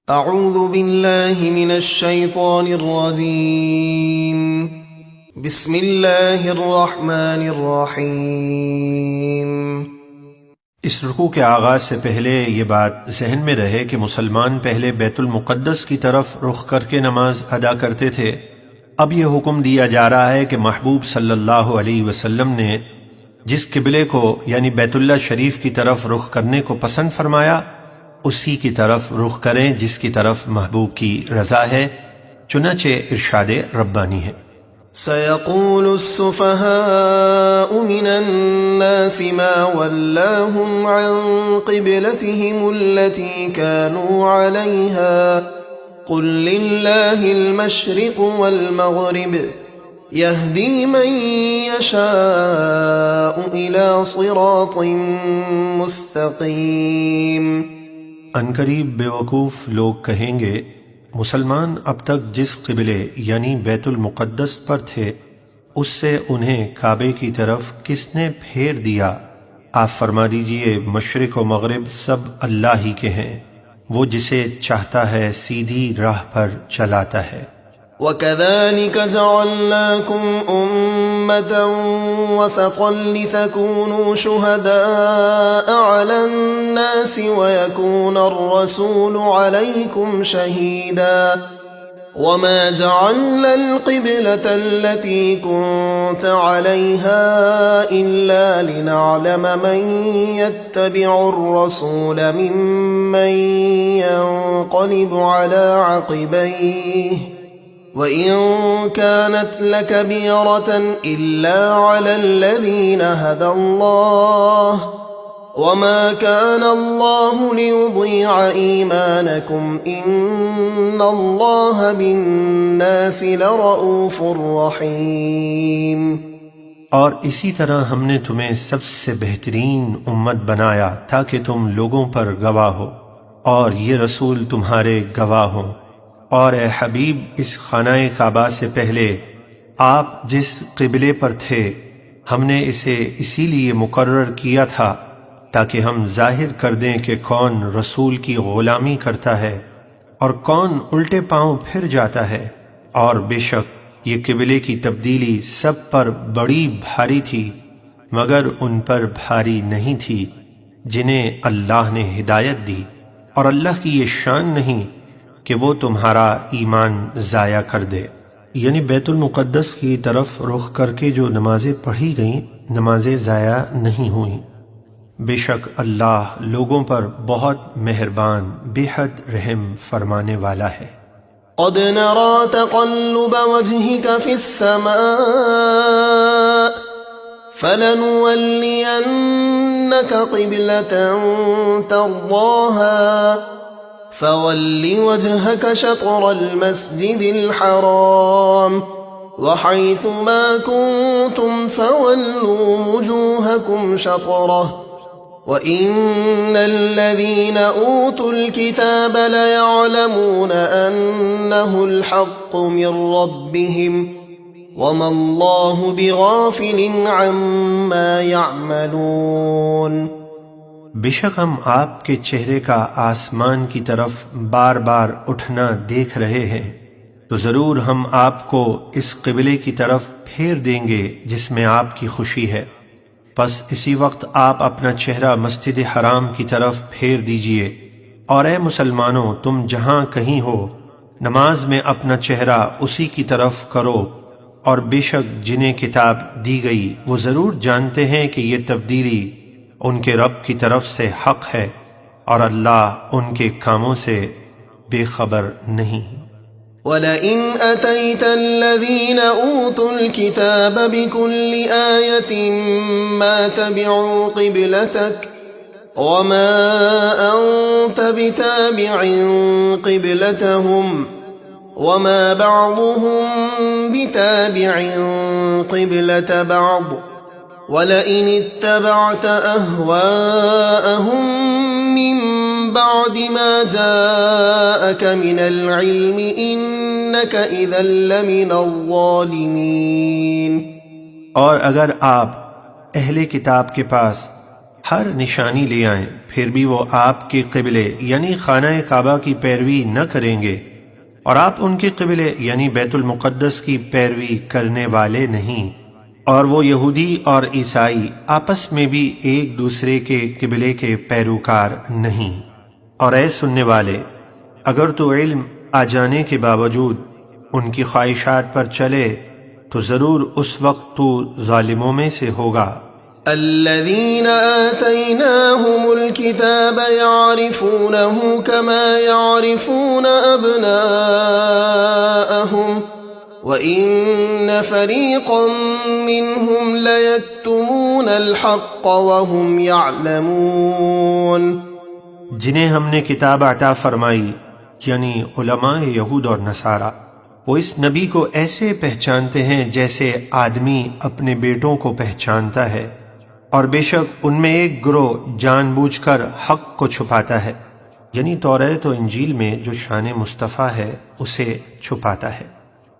اعوذ باللہ من الشیطان الرجیم بسم اللہ الرحمن الرحیم۔ اس رکوع کے آغاز سے پہلے یہ بات ذہن میں رہے کہ مسلمان پہلے بیت المقدس کی طرف رخ کر کے نماز ادا کرتے تھے۔ اب یہ حکم دیا جا رہا ہے کہ محبوب صلی اللہ علیہ وسلم نے جس قبلے کو یعنی بیت اللہ شریف کی طرف رخ کرنے کو پسند فرمایا اسی کی طرف رخ کریں جس کی طرف محبوب کی رضا ہے، چنانچہ ارشاد ربانی ہے۔ سيقول السفهاء من الناس ما ولاهم عن قبلتهم التي كانوا عليها قل لله المشرق والمغرب يهدي من يشاء إلى صراط مستقيم۔ عنقریب بیوقوف لوگ کہیں گے مسلمان اب تک جس قبلے یعنی بیت المقدس پر تھے اس سے انہیں کعبے کی طرف کس نے پھیر دیا؟ آپ فرما دیجئے مشرق و مغرب سب اللہ ہی کے ہیں، وہ جسے چاہتا ہے سیدھی راہ پر چلاتا ہے۔ وَكَذَلِكَ جَعَلْنَاكُمْ أُمَّةً وَسَطًا لِتَكُونُوا شُهَدَاءَ عَلَى النَّاسِ وَيَكُونَ الرَّسُولُ عَلَيْكُمْ شَهِيدًا وَمَا جَعَلْنَا الْقِبْلَةَ الَّتِي كُنْتَ عَلَيْهَا إِلَّا لِنَعْلَمَ مَنْ يَتَّبِعُ الرَّسُولَ مِمَّنْ يَنْقَلِبُ عَلَى عَقِبَيْهِ وَإِن كَانَتْ لَكَبِيرَةً إِلَّا عَلَى الَّذِينَ هَدَى اللَّهُ وَمَا كَانَ اللَّهُ لِيُضِيعَ إِيمَانَكُمْ إِنَّ اللَّهَ بِالنَّاسِ لَرَءُوفٌ رَحِيمٌ۔ اور اسی طرح ہم نے تمہیں سب سے بہترین امت بنایا تاکہ تم لوگوں پر گواہ ہو اور یہ رسول تمہارے گواہ ہوں۔ اور اے حبیب اس خانہ کعبہ سے پہلے آپ جس قبلے پر تھے ہم نے اسے اسی لیے مقرر کیا تھا تاکہ ہم ظاہر کر دیں کہ کون رسول کی غلامی کرتا ہے اور کون الٹے پاؤں پھر جاتا ہے۔ اور بے شک یہ قبلے کی تبدیلی سب پر بڑی بھاری تھی مگر ان پر بھاری نہیں تھی جنہیں اللہ نے ہدایت دی، اور اللہ کی یہ شان نہیں کہ وہ تمہارا ایمان ضائع کر دے۔ یعنی بیت المقدس کی طرف رخ کر کے جو نمازیں پڑھی گئیں نمازیں ضائع نہیں ہوئیں۔ بے شک اللہ لوگوں پر بہت مہربان بے حد رحم فرمانے والا ہے۔ قد نرى تقلب وجهك في السماء فلنولينك قبلة ترضاها فَوَلِّ وَجْهَكَ شَطْرَ الْمَسْجِدِ الْحَرَامِ وَحَيْثُ مَا كُنْتُمْ فَوَلُّوا وُجُوهَكُمْ شَطْرَهُ وَإِنَّ الَّذِينَ أُوتُوا الْكِتَابَ لَيَعْلَمُونَ أَنَّهُ الْحَقُّ مِنْ رَبِّهِمْ وَمَا اللَّهُ بِغَافِلٍ عَمَّا يَعْمَلُونَ۔ بے شک ہم آپ کے چہرے کا آسمان کی طرف بار بار اٹھنا دیکھ رہے ہیں، تو ضرور ہم آپ کو اس قبلے کی طرف پھیر دیں گے جس میں آپ کی خوشی ہے۔ پس اسی وقت آپ اپنا چہرہ مسجد حرام کی طرف پھیر دیجئے، اور اے مسلمانوں تم جہاں کہیں ہو نماز میں اپنا چہرہ اسی کی طرف کرو، اور بے شک جنہیں کتاب دی گئی وہ ضرور جانتے ہیں کہ یہ تبدیلی ان کے رب کی طرف سے حق ہے اور اللہ ان کے کاموں سے بے خبر نہیں۔ وَلَئِنْ أَتَيْتَ الَّذِينَ أُوتُوا الْكِتَابَ بِكُلِّ آيَةٍ مَا تَبِعُوا قِبْلَتَكَ وَمَا أَنْتَ بِتَابِعٍ قِبْلَتَهُمْ وَمَا بَعْضُهُمْ بِتَابِعٍ قِبْلَةَ بَعْضٍ وَلَئِنِ اتَّبَعْتَ أَهْوَاءَهُمْ مِنْ بَعْدِ مَا جَاءَكَ مِنَ الْعِلْمِ إِنَّكَ إِذًا لَمِنَ الظَّالِمِينَ۔ اور اگر آپ اہل کتاب کے پاس ہر نشانی لے آئیں، پھر بھی وہ آپ کے قبلے یعنی خانہ کعبہ کی پیروی نہ کریں گے، اور آپ ان کے قبلے یعنی بیت المقدس کی پیروی کرنے والے نہیں، اور وہ یہودی اور عیسائی آپس میں بھی ایک دوسرے کے قبلے کے پیروکار نہیں۔ اور اے سننے والے، اگر تو علم آ جانے کے باوجود ان کی خواہشات پر چلے تو ضرور اس وقت تو ظالموں میں سے ہوگا۔ الذين آتيناهم الكتاب يعرفونه كما يعرفون أبناءهم وإن فريقا منهم ليكتمون الحق وهم يعلمون۔ جنہیں ہم نے کتاب عطا فرمائی یعنی علماء یہود اور نصارہ، وہ اس نبی کو ایسے پہچانتے ہیں جیسے آدمی اپنے بیٹوں کو پہچانتا ہے، اور بے شک ان میں ایک گروہ جان بوجھ کر حق کو چھپاتا ہے، یعنی توریت و انجیل میں جو شان مصطفیٰ ہے اسے چھپاتا ہے۔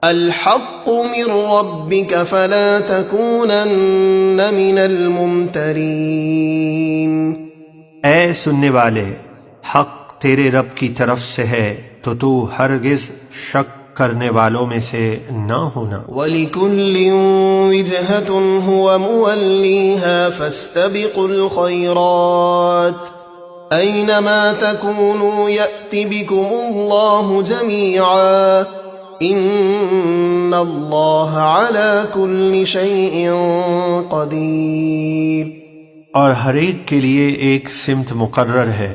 الحق من ربك فلا تكونن من الممترین۔ اے سننے والے، حق تیرے رب کی طرف سے ہے تو ہرگز شک کرنے والوں میں سے نہ ہونا۔ وَلِكُلٍّ وِجْهَةٌ هُوَ مُوَلِّيهَا فَاسْتَبِقُوا الْخَيْرَاتِ أَيْنَمَا تَكُونُوا يَأْتِ بِكُمُ اللَّهُ جَمِيعًا إِنَّ اللَّهَ عَلَى كُلِّ شَيْءٍ قَدِيرٌ۔ اور ہر ایک کے لیے ایک سمت مقرر ہے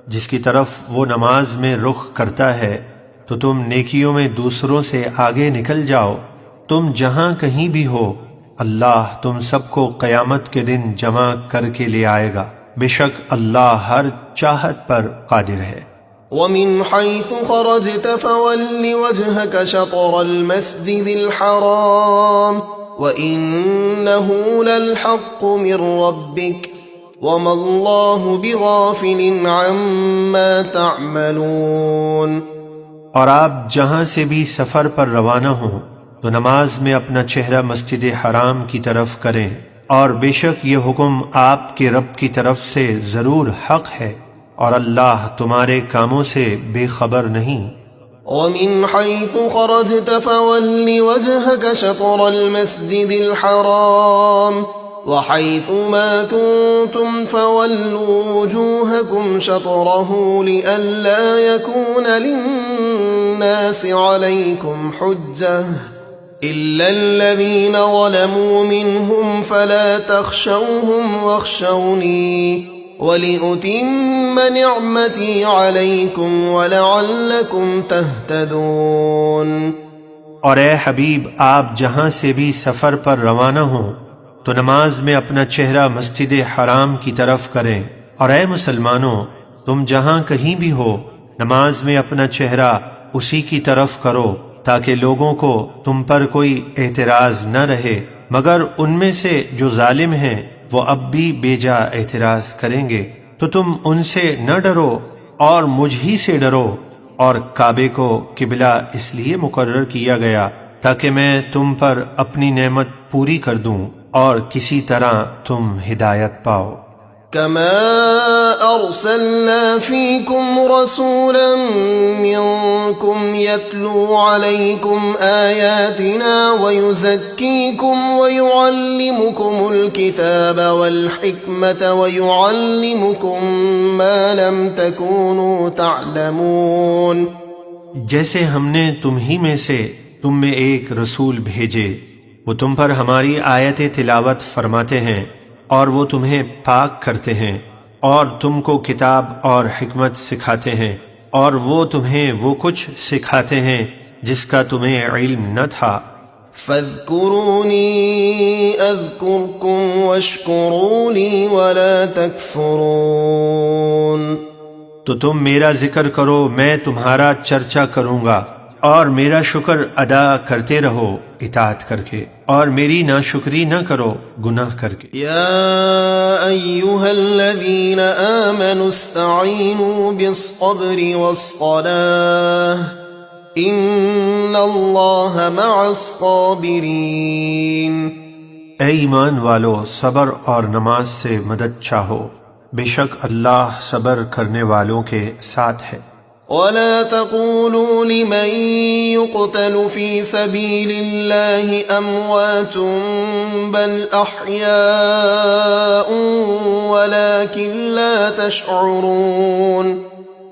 جس کی طرف وہ نماز میں رخ کرتا ہے، تو تم نیکیوں میں دوسروں سے آگے نکل جاؤ۔ تم جہاں کہیں بھی ہو، اللہ تم سب کو قیامت کے دن جمع کر کے لے آئے گا، بے شک اللہ ہر چاہت پر قادر ہے۔ وَمِنْ حَيْثُ خَرَجْتَ فَوَلِّ وَجْهَكَ شَطْرَ الْمَسْجِدِ الْحَرَامِ وَإِنَّهُ لَلْحَقُّ مِنْ رَبِّكَ وَمَا اللَّهُ بِغَافِلٍ عَمَّا تَعْمَلُونَ۔ اور آپ جہاں سے بھی سفر پر روانہ ہوں تو نماز میں اپنا چہرہ مسجد حرام کی طرف کریں، اور بے شک یہ حکم آپ کے رب کی طرف سے ضرور حق ہے، اور اللہ تمہارے کاموں سے بے خبر نہیں۔ وَمِنْ حَيْثُ خَرَجْتَ فَوَلِّ وَجْهَكَ شَطْرَ الْمَسْجِدِ الْحَرَامِ وَحَيْثُ مَا كُنْتُمْ فَوَلُّوا وُجُوهَكُمْ شَطْرَهُ لِئَلَّا يَكُونَ لِلنَّاسِ عَلَيْكُمْ حُجَّةٌ إِلَّا الَّذِينَ ظَلَمُوا مِنْهُمْ فَلَا تَخْشَوْهُمْ وَاخْشَوْنِي وَلِأُتِمَّ نِعْمَتِي عَلَيْكُمْ وَلَعَلَّكُمْ تَهْتَدُونَ۔ اور اے حبیب، آپ جہاں سے بھی سفر پر روانہ ہوں تو نماز میں اپنا چہرہ مسجد حرام کی طرف کریں، اور اے مسلمانوں، تم جہاں کہیں بھی ہو نماز میں اپنا چہرہ اسی کی طرف کرو تاکہ لوگوں کو تم پر کوئی اعتراض نہ رہے، مگر ان میں سے جو ظالم ہیں وہ اب بھی بے جا اعتراض کریں گے، تو تم ان سے نہ ڈرو اور مجھ ہی سے ڈرو۔ اور کعبے کو قبلہ اس لیے مقرر کیا گیا تاکہ میں تم پر اپنی نعمت پوری کر دوں اور کسی طرح تم ہدایت پاؤ۔ كما أرسلنا فيكم رسولا منكم يتلو عليكم آياتنا ويزكيكم ويعلمكم الكتاب والحكمة ويعلمكم ما لم تكونوا تعلمون۔ جیسے ہم نے تم ہی میں سے تم میں ایک رسول بھیجے، وہ تم پر ہماری آیت تلاوت فرماتے ہیں اور وہ تمہیں پاک کرتے ہیں اور تم کو کتاب اور حکمت سکھاتے ہیں، اور وہ تمہیں وہ کچھ سکھاتے ہیں جس کا تمہیں علم نہ تھا۔ فاذکرونی اذکرکم واشکروا لی ولا تکفرون۔ تو تم میرا ذکر کرو، میں تمہارا چرچا کروں گا، اور میرا شکر ادا کرتے رہو اطاعت کر کے، اور میری ناشکری نہ کرو گناہ کر کے۔ یا ایھا الذین آمنوا استعینوا بالصبر والصلاة ان اللہ مع الصابرین۔ اے ایمان والو صبر اور نماز سے مدد چاہو، بے شک اللہ صبر کرنے والوں کے ساتھ ہے۔ ولا تقولوا لمن يقتل في سبيل الله أموات بل أحياء ولكن لا تشعرون۔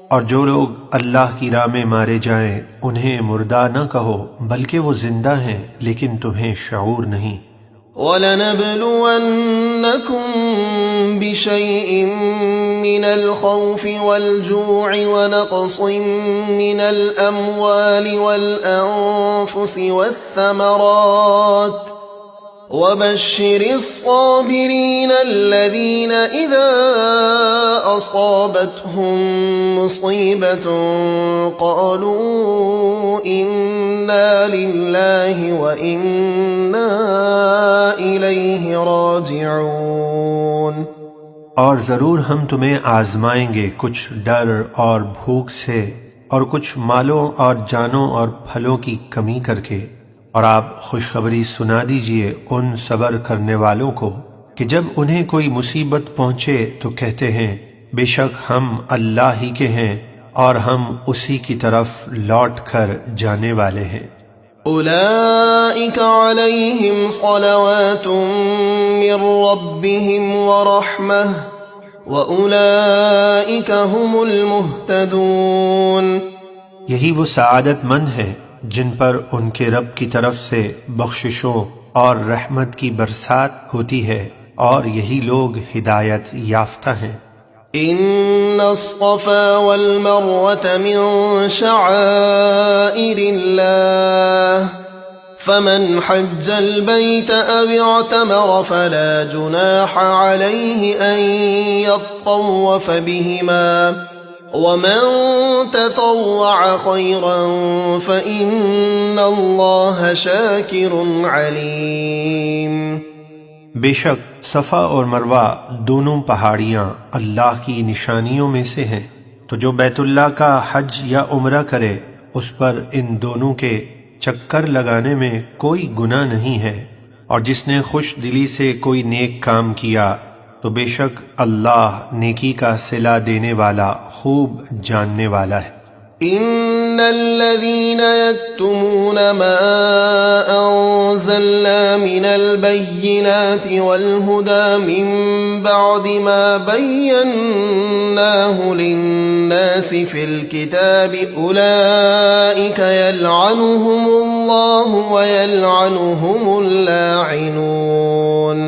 اور جو لوگ اللہ کی راہ میں مارے جائیں انہیں مردہ نہ کہو بلکہ وہ زندہ ہیں لیکن تمہیں شعور نہیں۔ وَلَنَبْلُوَنَّكُمْ بِشَيْءٍ مِّنَ الْخَوْفِ وَالْجُوعِ وَنَقْصٍ مِّنَ الْأَمْوَالِ وَالْأَنفُسِ وَالثَّمَرَاتِ وَبَشِّرِ الصَّابِرِينَ الَّذِينَ إِذَا أَصَابَتْهُم مُّصِيبَةٌ قَالُوا إِنَّا لِلَّهِ وَإِنَّا إِلَيْهِ راجعون۔ اور ضرور ہم تمہیں آزمائیں گے کچھ ڈر اور بھوک سے اور کچھ مالوں اور جانوں اور پھلوں کی کمی کر کے، اور آپ خوشخبری سنا دیجئے ان صبر کرنے والوں کو کہ جب انہیں کوئی مصیبت پہنچے تو کہتے ہیں بے شک ہم اللہ ہی کے ہیں اور ہم اسی کی طرف لوٹ کر جانے والے ہیں۔ أولئك عليهم صلوات من ربهم ورحمة وأولئك هم المهتدون۔ یہی وہ سعادت مند ہیں جن پر ان کے رب کی طرف سے بخششوں اور رحمت کی برسات ہوتی ہے، اور یہی لوگ ہدایت یافتہ ہیں۔ إن الصفا والمروة من شعائر الله فمن حج البيت أو اعتمر فلا جناح عليه أن يطوف بهما ومن تطوع خيرا فإن الله شاكر عليم۔ بے شک صفا اور مروہ دونوں پہاڑیاں اللہ کی نشانیوں میں سے ہیں، تو جو بیت اللہ کا حج یا عمرہ کرے اس پر ان دونوں کے چکر لگانے میں کوئی گناہ نہیں ہے، اور جس نے خوش دلی سے کوئی نیک کام کیا تو بے شک اللہ نیکی کا صلہ دینے والا خوب جاننے والا ہے۔ إن الذين يكتمون ما أنزلنا من البينات والهدى من بعد ما بيناه للناس في الكتاب أولئك يلعنهم الله ويلعنهم اللاعنون۔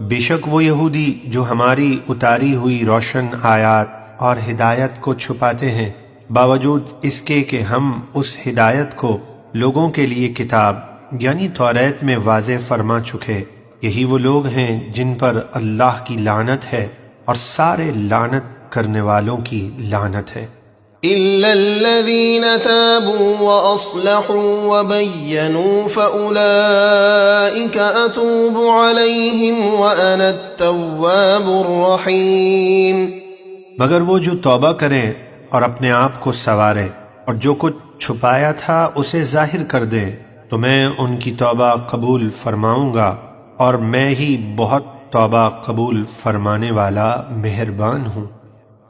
بے شک وہ یہودی جو ہماری اتاری ہوئی روشن آیات اور ہدایت کو چھپاتے ہیں باوجود اس کے کہ ہم اس ہدایت کو لوگوں کے لیے کتاب یعنی توریت میں واضح فرما چکے، یہی وہ لوگ ہیں جن پر اللہ کی لعنت ہے اور سارے لعنت کرنے والوں کی لعنت ہے۔ إلا الذين تابوا وأصلحوا وبينوا فأولئك أتوب عليهم وأنا التواب الرحيم۔ مگر وہ جو توبہ کریں اور اپنے آپ کو سنوارے اور جو کچھ چھپایا تھا اسے ظاہر کر دیں تو میں ان کی توبہ قبول فرماؤں گا، اور میں ہی بہت توبہ قبول فرمانے والا مہربان ہوں۔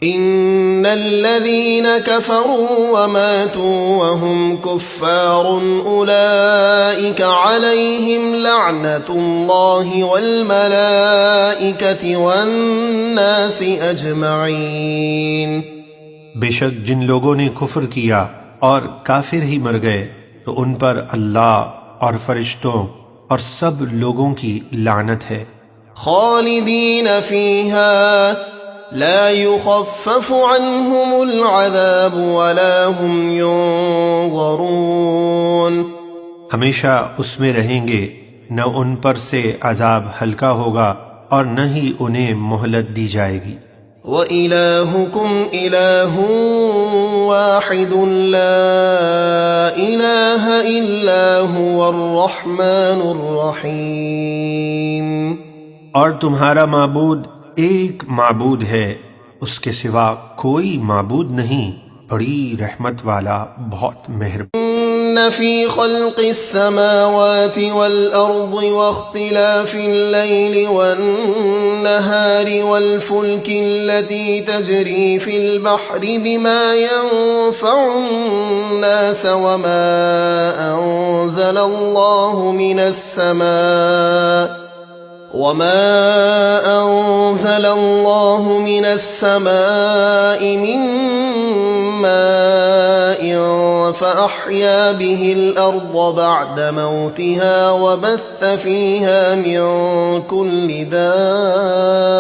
إن الذين كفروا وماتوا وهم كفار أولئك عليهم لعنة الله والملائكة والناس أجمعين۔ بے شک جن لوگوں نے کفر کیا اور کافر ہی مر گئے تو ان پر اللہ اور فرشتوں اور سب لوگوں کی لعنت ہے۔ خالدین فیہا لا يخفف عنهم العذاب ولا هم ينظرون۔ ہمیشہ اس میں رہیں گے، نہ ان پر سے عذاب ہلکا ہوگا اور نہ ہی انہیں مہلت دی جائے گی۔ وَإِلَٰهُكُمْ إِلَٰهٌ وَاحِدٌ لَا إِلَٰهَ إِلَّا هُوَ الرَّحْمَٰنُ الرَّحِيمُ۔ اور تمہارا معبود ایک معبود ہے، اس کے سوا کوئی معبود نہیں، بڑی رحمت والا، بہت مہربان۔ إِنَّ في خلق السماوات والأرض واختلاف الليل والنهار والفلك التي تجري في البحر بما ينفع الناس وما أنزل الله من السماء من ماء فأحيا به الأرض بعد موتها وبث فيها من كل دابة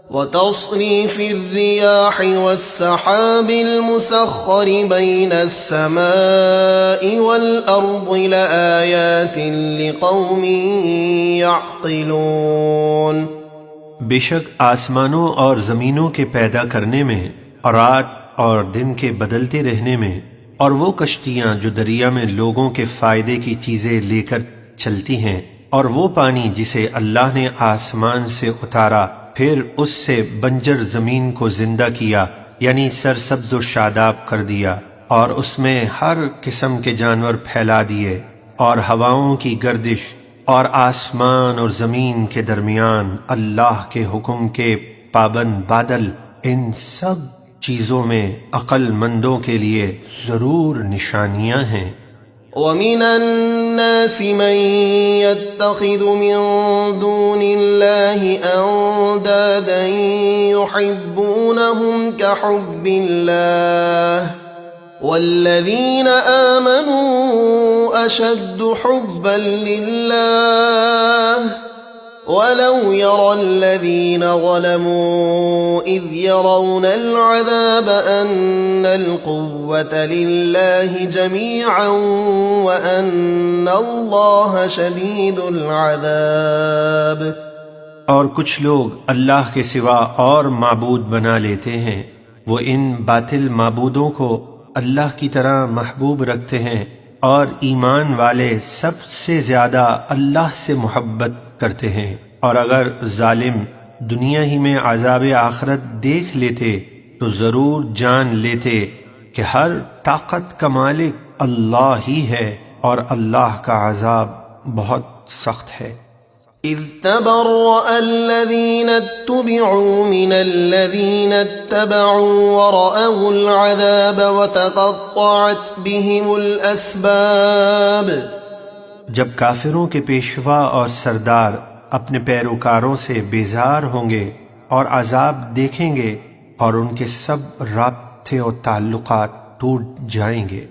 وتصريف الرياح والسحاب المسخر بين السماء والأرض لآيات لقوم يعقلون۔ بے شک آسمانوں اور زمینوں کے پیدا کرنے میں اور رات اور دن کے بدلتے رہنے میں اور وہ کشتیاں جو دریا میں لوگوں کے فائدے کی چیزیں لے کر چلتی ہیں اور وہ پانی جسے اللہ نے آسمان سے اتارا پھر اس سے بنجر زمین کو زندہ کیا یعنی سرسبز و شاداب کر دیا اور اس میں ہر قسم کے جانور پھیلا دیے اور ہواؤں کی گردش اور آسمان اور زمین کے درمیان اللہ کے حکم کے پابند بادل، ان سب چیزوں میں عقل مندوں کے لیے ضرور نشانیاں ہیں۔ وَمِنَ النَّاسِ مَن يَتَّخِذُ مِن دُونِ اللَّهِ أَندَادًا يُحِبُّونَهُمْ كَحُبِّ اللَّهِ وَالَّذِينَ آمَنُوا أَشَدُّ حُبًّا لِلَّهِ وَلَوْ يَرَى الَّذِينَ ظَلَمُوا إِذْ يَرَوْنَ الْعَذَابَ أَنَّ الْقُوَّةَ لِلَّهِ جَمِيعًا وَأَنَّ اللَّهَ شَدِيدُ الْعَذَابِ۔ اور کچھ لوگ اللہ کے سوا اور معبود بنا لیتے ہیں، وہ ان باطل معبودوں کو اللہ کی طرح محبوب رکھتے ہیں اور ایمان والے سب سے زیادہ اللہ سے محبت کرتے ہیں، اور اگر ظالم دنیا ہی میں عذاب آخرت دیکھ لیتے تو ضرور جان لیتے کہ ہر طاقت کا مالک اللہ ہی ہے اور اللہ کا عذاب بہت سخت ہے۔ إذ تبرأ الذين اتبعوا من الذين اتبعوا ورأوا العذاب وتقطعت بهم الأسباب۔ جب کافروں کے پیشوا اور سردار اپنے پیروکاروں سے بیزار ہوں گے اور عذاب دیکھیں گے اور ان کے سب رابطے اور تعلقات ٹوٹ جائیں گے۔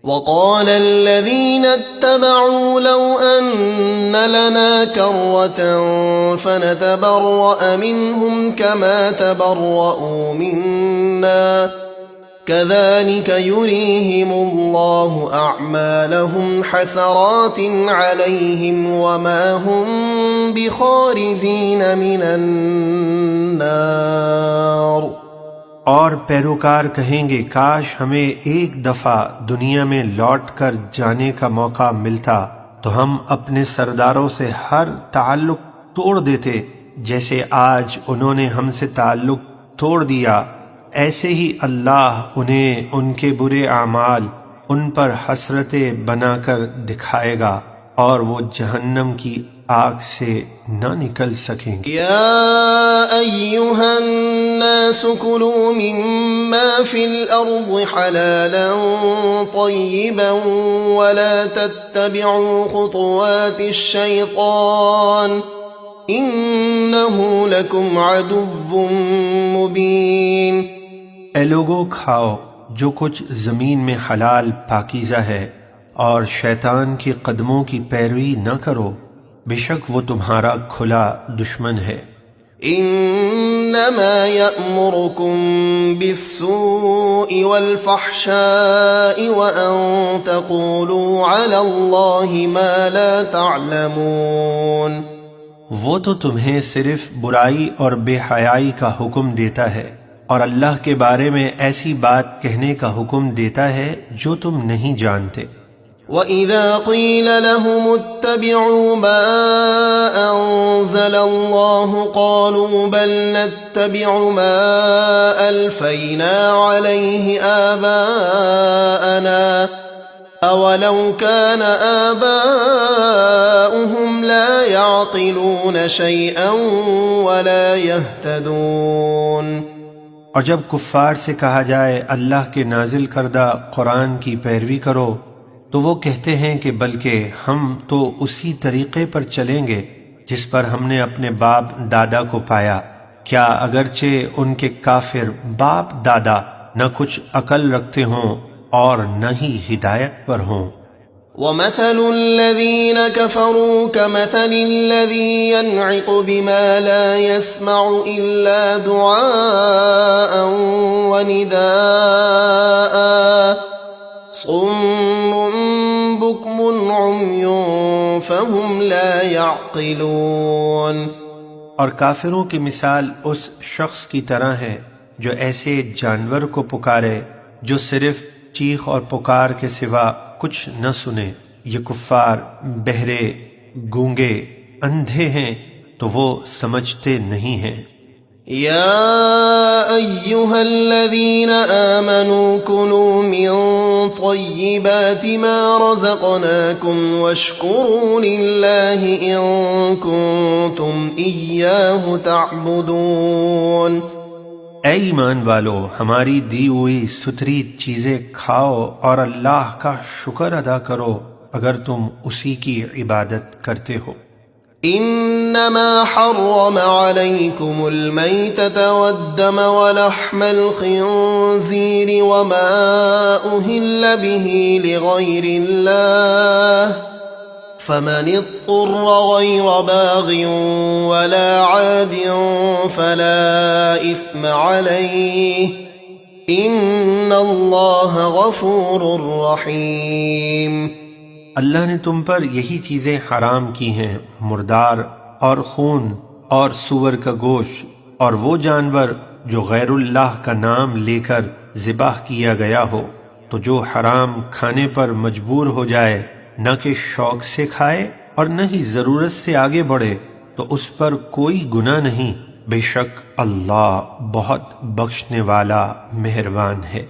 وقال الذين اتبعوا لو أن لنا كرة فنتبرأ منهم كما تبرؤوا منا كذلك يريهم الله أعمالهم حسرات عليهم وما هم بخارجين من النار۔ اور پیروکار کہیں گے کاش ہمیں ایک دفعہ دنیا میں لوٹ کر جانے کا موقع ملتا تو ہم اپنے سرداروں سے ہر تعلق توڑ دیتے جیسے آج انہوں نے ہم سے تعلق توڑ دیا، ایسے ہی اللہ انہیں ان کے برے اعمال ان پر حسرتیں بنا کر دکھائے گا اور وہ جہنم کی آگ سے نہ نکل سکیں گے۔ یا ایہا الناس کلوا مما فی الارض حلالا طیبا ولا تتبعوا خطوات الشیطان انہ لکم عدو مبین۔ اے لوگو کھاؤ جو کچھ زمین میں حلال پاکیزہ ہے اور شیطان کے قدموں کی پیروی نہ کرو، بے شک وہ تمہارا کھلا دشمن ہے۔ انما یأمرکم بالسوء والفحشاء وان تقولوا علی اللہ ما لا تعلمون۔ وہ تو تمہیں صرف برائی اور بے حیائی کا حکم دیتا ہے اور اللہ کے بارے میں ایسی بات کہنے کا حکم دیتا ہے جو تم نہیں جانتے۔ وَإِذَا قِيلَ لَهُمُ اتَّبِعُوا مَا أَنزَلَ اللَّهُ قَالُوا بَلْ نَتَّبِعُ مَا أَلْفَيْنَا عَلَيْهِ آبَاءَنَا أولو كان آباؤهم لا يعقلون شيئا ولا يهتدون۔ اور جب کفار سے کہا جائے اللہ کے نازل کردہ قرآن کی پیروی کرو تو وہ کہتے ہیں کہ بلکہ ہم تو اسی طریقے پر چلیں گے جس پر ہم نے اپنے باپ دادا کو پایا، کیا اگرچہ ان کے کافر باپ دادا نہ کچھ عقل رکھتے ہوں اور نہ ہی ہدایت پر ہوں۔ وَمَثَلُ الَّذِينَ كَفَرُوا كَمَثَلِ الَّذِي يَنْعِقُ بِمَا لَا يَسْمَعُ إِلَّا دُعَاءً وَنِدَاءً صُمٌّ بُكْمٌ عُمْيٌ فَهُمْ لَا يَعْقِلُونَ۔ اور کافروں کی مثال اس شخص کی طرح ہے جو ایسے جانور کو پکارے جو صرف چیخ اور پکار کے سوا کچھ نہ سنے۔ یہ کفار بہرے، گونگے، اندھے ہیں تو وہ سمجھتے نہیں ہیں۔ یا ایہا الذین آمنوا کلوا من طیبات ما رزقناکم واشکروا للہ ان کنتم ایاہ تعبدون۔ اے ایمان والو، ہماری دی ہوئی ستھری چیزیں کھاؤ اور اللہ کا شکر ادا کرو اگر تم اسی کی عبادت کرتے ہو۔ انما حرم علیکم المیتۃ والدم ولحم الخنزیر وما اہل به لغیر اللہ فمن اضطر غیر باغ ولا عاد فلا اثم علیہ ان اللہ غفور رحیم۔ اللہ نے تم پر یہی چیزیں حرام کی ہیں، مردار اور خون اور سور کا گوشت اور وہ جانور جو غیر اللہ کا نام لے کر ذبح کیا گیا ہو، تو جو حرام کھانے پر مجبور ہو جائے نہ کہ شوق سے کھائے اور نہ ہی ضرورت سے آگے بڑھے تو اس پر کوئی گناہ نہیں، بے شک اللہ بہت بخشنے والا مہربان ہے۔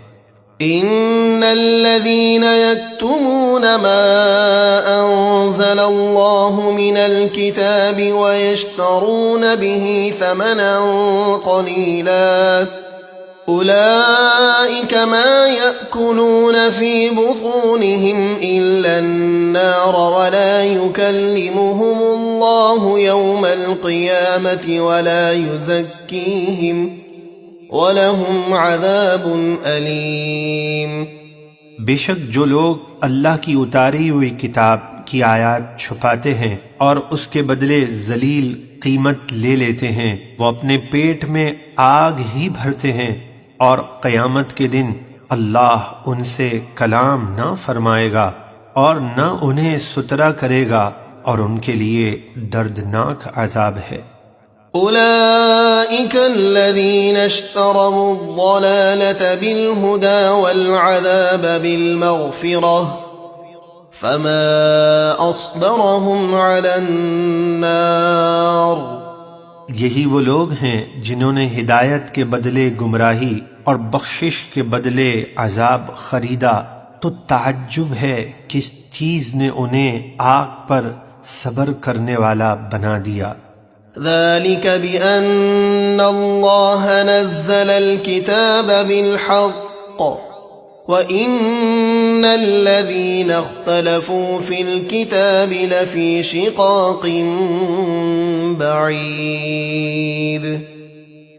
ان الذين يكتمون ما انزل الله من الكتاب ويشترون به ثمنا قليلا اولئك ما يأكلون في بطونهم الا النار ولا يكلمهم الله يوم القيامة ولا يزكيهم وَلَهُمْ عَذَابٌ أَلِيمٌ۔ بے شک جو لوگ اللہ کی اتاری ہوئی کتاب کی آیات چھپاتے ہیں اور اس کے بدلے ذلیل قیمت لے لیتے ہیں، وہ اپنے پیٹ میں آگ ہی بھرتے ہیں، اور قیامت کے دن اللہ ان سے کلام نہ فرمائے گا اور نہ انہیں سترا کرے گا، اور ان کے لیے دردناک عذاب ہے۔ أولئك الذين اشتروا الضلالة بالهدى والعذاب بالمغفرة فما أصبرهم على النار۔ یہی وہ لوگ ہیں جنہوں نے ہدایت کے بدلے گمراہی اور بخشش کے بدلے عذاب خریدا، تو تعجب ہے کس چیز نے انہیں آگ پر صبر کرنے والا بنا دیا۔ ذلك بأن الله نزل الكتاب بالحق وإن الذين اختلفوا في الكتاب لفي شقاق بعيد۔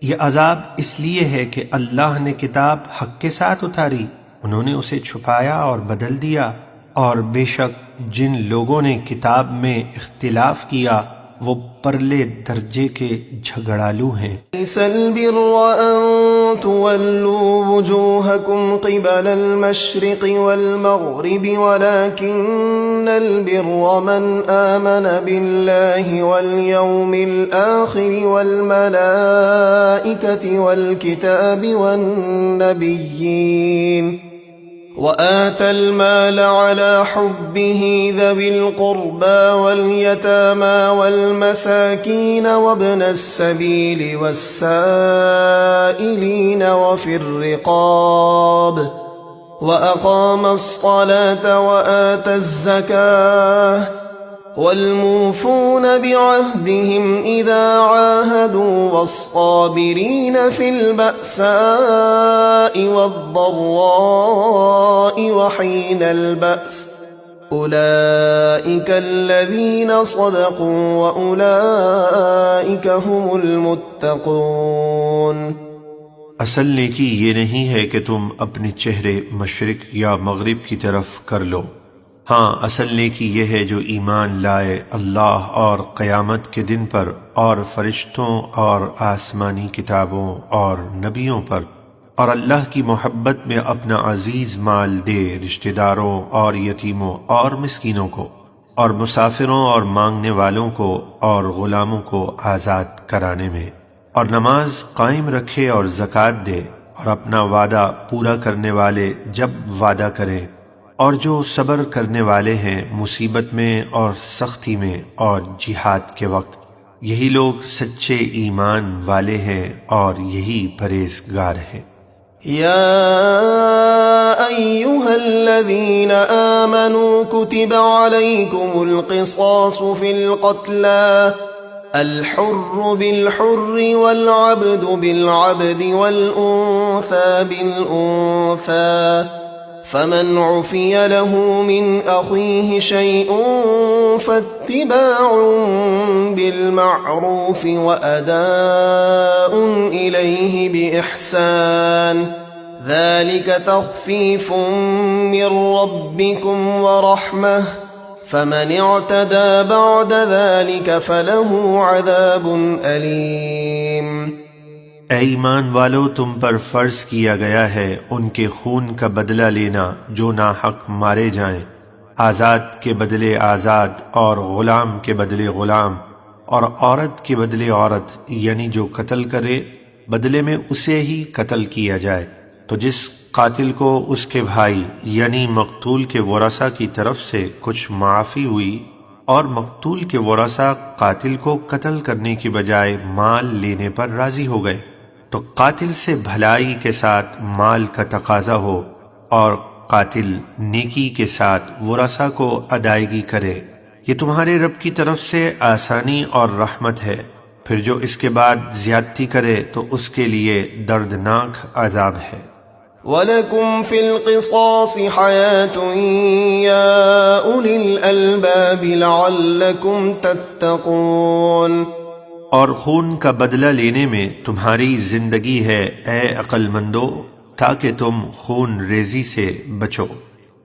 یہ عذاب اس لیے ہے کہ اللہ نے کتاب حق کے ساتھ اتاری، انہوں نے اسے چھپایا اور بدل دیا، اور بے شک جن لوگوں نے کتاب میں اختلاف کیا وہ پرلے درجے کے جھگڑالو ہیں۔ ليس البر أن تولوا وجوهكم قبل المشرق والمغرب ولكن البر من آمن بالله واليوم الآخر والملائكة والكتاب والنبيين وآتى المال على حبه ذوي القربى واليتامى والمساكين وابن السبيل والسائلين وفي الرقاب وأقام الصلاة وآتى الزكاة والموفون بعهدهم إذا عاهدوا والصابرين في البأساء والضراء وحين البأس أولئك الذين صدقوا وأولئك هم المتقون۔ اصل نیکی یہ نہیں ہے کہ تم اپنے چہرے مشرق یا مغرب کی طرف کر لو، ہاں اصل نیکی یہ ہے جو ایمان لائے اللہ اور قیامت کے دن پر اور فرشتوں اور آسمانی کتابوں اور نبیوں پر، اور اللہ کی محبت میں اپنا عزیز مال دے رشتہ داروں اور یتیموں اور مسکینوں کو اور مسافروں اور مانگنے والوں کو اور غلاموں کو آزاد کرانے میں، اور نماز قائم رکھے اور زکوٰۃ دے، اور اپنا وعدہ پورا کرنے والے جب وعدہ کریں، اور جو صبر کرنے والے ہیں مصیبت میں اور سختی میں اور جہاد کے وقت، یہی لوگ سچے ایمان والے ہیں اور یہی پرہیزگار ہیں۔ يا أيها الذين آمنوا كتب عليكم القصاص في القتلى الحر بالحر والعبد بالعبد والأنثى بالأنثى فمن عفي له من أخيه شيء فاتباع بالمعروف وأداء إليه بإحسان ذلك تخفيف من ربكم ورحمة فمن اعتدى بعد ذلك فله عذاب أليم۔ اے ایمان والو، تم پر فرض کیا گیا ہے ان کے خون کا بدلہ لینا جو ناحق مارے جائیں، آزاد کے بدلے آزاد اور غلام کے بدلے غلام، اور عورت کے بدلے عورت، یعنی جو قتل کرے بدلے میں اسے ہی قتل کیا جائے، تو جس قاتل کو اس کے بھائی یعنی مقتول کے ورثہ کی طرف سے کچھ معافی ہوئی اور مقتول کے ورثہ قاتل کو قتل کرنے کی بجائے مال لینے پر راضی ہو گئے، تو قاتل سے بھلائی کے ساتھ مال کا تقاضا ہو اور قاتل نیکی کے ساتھ ورثہ کو ادائیگی کرے، یہ تمہارے رب کی طرف سے آسانی اور رحمت ہے۔ پھر جو اس کے بعد زیادتی کرے تو اس کے لیے دردناک عذاب ہے۔ وَلَكُمْ فِي الْقِصَاصِ حَيَاةٌ يَا أُولِي الْأَلْبَابِ لَعَلَّكُمْ تَتَّقُونَ۔ اور خون کا بدلہ لینے میں تمہاری زندگی ہے اے عقل مندو، تاکہ تم خون ریزی سے بچو۔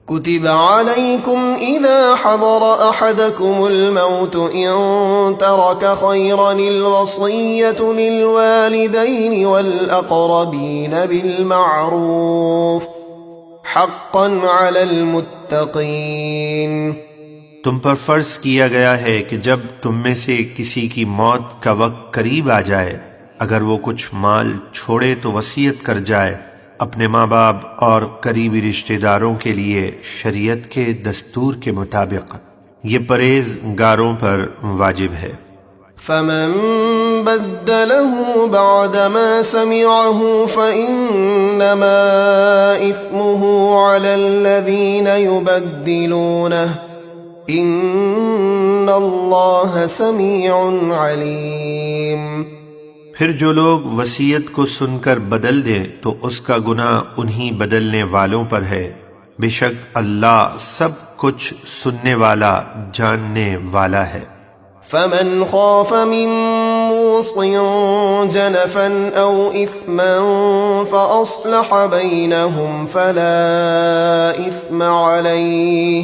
كتب عليكم إذا حضر أحدكم الموت إن ترك خيرا الوصية للوالدين والأقربين بالمعروف حقا على المتقين۔ تم پر فرض کیا گیا ہے کہ جب تم میں سے کسی کی موت کا وقت قریب آ جائے، اگر وہ کچھ مال چھوڑے تو وصیت کر جائے اپنے ماں باپ اور قریبی رشتہ داروں کے لیے شریعت کے دستور کے مطابق، یہ پرہیزگاروں پر واجب ہے۔ فمن بدله بعدما سمعه فإنما إثمه على الذين يبدلونه إن الله سميع عليم۔ پھر جو لوگ وصیت کو سن کر بدل دیں تو اس کا گناہ انہی بدلنے والوں پر ہے، بے شک اللہ سب کچھ سننے والا جاننے والا ہے۔ فمن خاف من موص جنفا أو إثما فأصلح بينهم فلا إثم عليه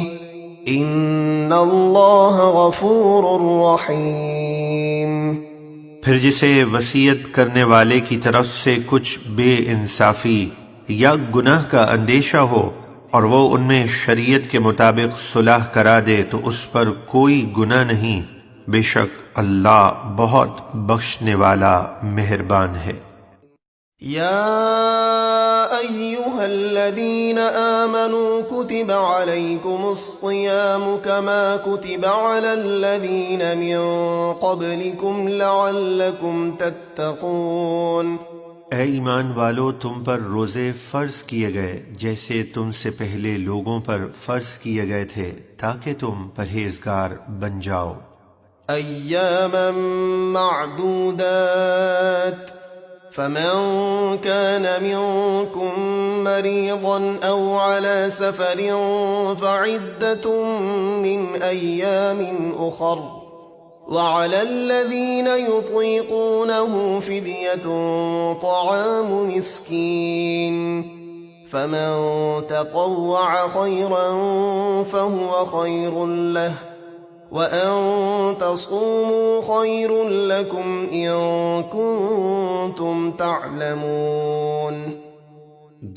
إن الله غفور رحيم۔ پھر جسے وصیت کرنے والے کی طرف سے کچھ بے انصافی یا گناہ کا اندیشہ ہو اور وہ ان میں شریعت کے مطابق صلح کرا دے تو اس پر کوئی گناہ نہیں، بے شک اللہ بہت بخشنے والا مہربان ہے۔ يا أيها الذين آمنوا كتب عليكم الصيام كما كتب على الذين من قبلكم لعلكم تتقون۔ اے ایمان والو، تم پر روزے فرض کیے گئے جیسے تم سے پہلے لوگوں پر فرض کیے گئے تھے، تاکہ تم پرہیزگار بن جاؤ۔ أياما معدودات فمن كان منكم مريضا أو على سفر فعدة من أيام أخر وعلى الذين يطيقونه فدية طعام مسكين فمن تطوع خيرا فهو خير له وَأَن تَصُومُوا خَيْرٌ لَكُمْ إِن كُنتُمْ تَعْلَمُونَ۔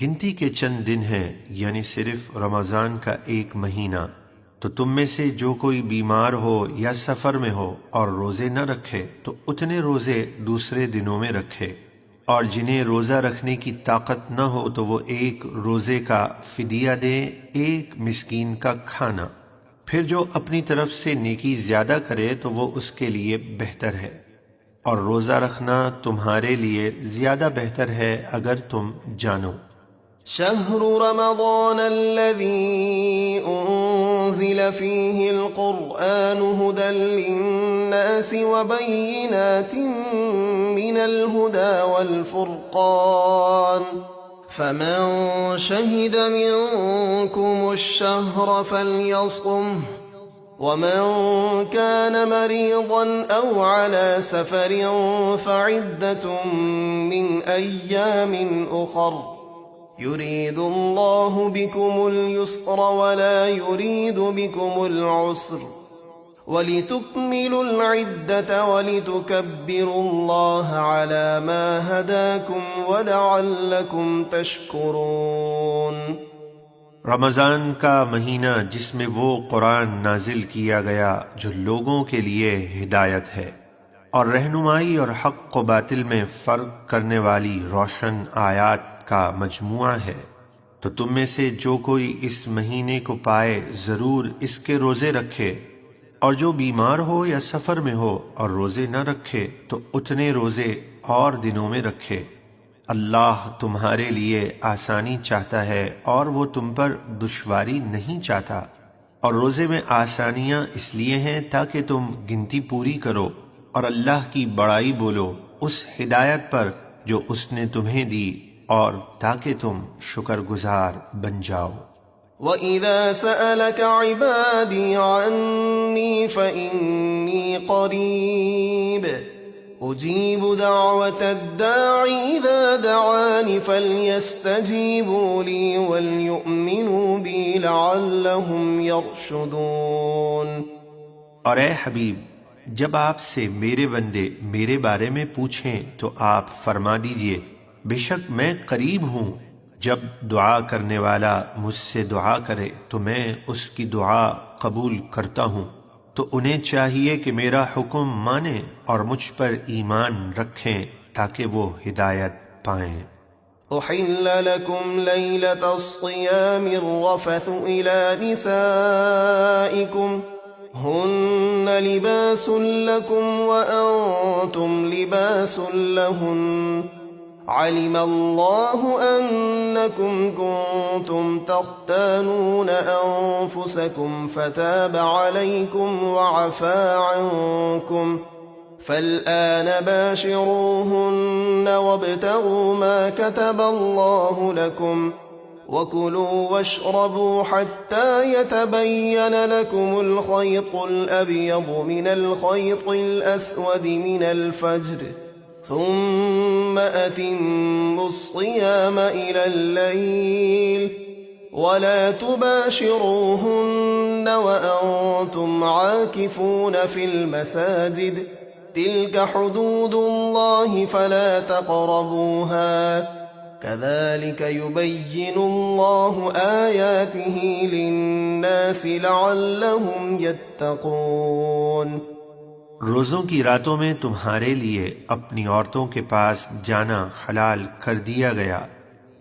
گنتی کے چند دن ہیں، یعنی صرف رمضان کا ایک مہینہ، تو تم میں سے جو کوئی بیمار ہو یا سفر میں ہو اور روزے نہ رکھے تو اتنے روزے دوسرے دنوں میں رکھے، اور جنہیں روزہ رکھنے کی طاقت نہ ہو تو وہ ایک روزے کا فدیہ دیں، ایک مسکین کا کھانا۔ پھر جو اپنی طرف سے نیکی زیادہ کرے تو وہ اس کے لیے بہتر ہے، اور روزہ رکھنا تمہارے لیے زیادہ بہتر ہے اگر تم جانو۔ شهر رمضان الذي أنزل فيه القرآن هدى للناس وبينات من الهدى والفرقان فمن شهد منكم الشهر فليصمه ومن كان مريضا أو على سفر فعدة من أيام أخر يريد الله بكم اليسر ولا يريد بكم العسر ولتكملوا العدة ولتكبروا الله على ما هداكم ولعلكم تشكرون۔ رمضان کا مہینہ جس میں وہ قرآن نازل کیا گیا جو لوگوں کے لیے ہدایت ہے اور رہنمائی اور حق و باطل میں فرق کرنے والی روشن آیات کا مجموعہ ہے، تو تم میں سے جو کوئی اس مہینے کو پائے ضرور اس کے روزے رکھے، اور جو بیمار ہو یا سفر میں ہو اور روزے نہ رکھے تو اتنے روزے اور دنوں میں رکھے۔ اللہ تمہارے لیے آسانی چاہتا ہے اور وہ تم پر دشواری نہیں چاہتا، اور روزے میں آسانیاں اس لیے ہیں تاکہ تم گنتی پوری کرو اور اللہ کی بڑائی بولو اس ہدایت پر جو اس نے تمہیں دی، اور تاکہ تم شکر گزار بن جاؤ۔ وَإِذَا سَأَلَكَ عِبَادِي عَنِّي فَإِنِّي قَرِيبٌ أُجِيبُ دَعْوَةَ الدَّاعِ إِذَا دَعَانِ فَلْيَسْتَجِيبُوا لِي وَلْيُؤْمِنُوا بِي لَعَلَّهُمْ يَرْشُدُونَ۔ اور اے حبیب، جب آپ سے میرے بندے میرے بارے میں پوچھیں تو آپ فرما دیجئے، بے شک میں قریب ہوں، جب دعا کرنے والا مجھ سے دعا کرے تو میں اس کی دعا قبول کرتا ہوں، تو انہیں چاہیے کہ میرا حکم مانیں اور مجھ پر ایمان رکھیں تاکہ وہ ہدایت پائیں۔ أحل لكم ليلة الصيام الرفث إلى نسائكم هن لباس لكم وأنتم لباس لهن علم الله أنكم كنتم تختانون أنفسكم فتاب عليكم وعفى عنكم فالآن باشروهن وابتغوا ما كتب الله لكم وكلوا واشربوا حتى يتبين لكم الخيط الأبيض من الخيط الأسود من الفجر ثم أتموا الصيام إلى الليل ولا تباشروهن وأنتم عاكفون في المساجد تلك حدود الله فلا تقربوها كذلك يبين الله آياته للناس لعلهم يتقون۔ روزوں کی راتوں میں تمہارے لیے اپنی عورتوں کے پاس جانا حلال کر دیا گیا،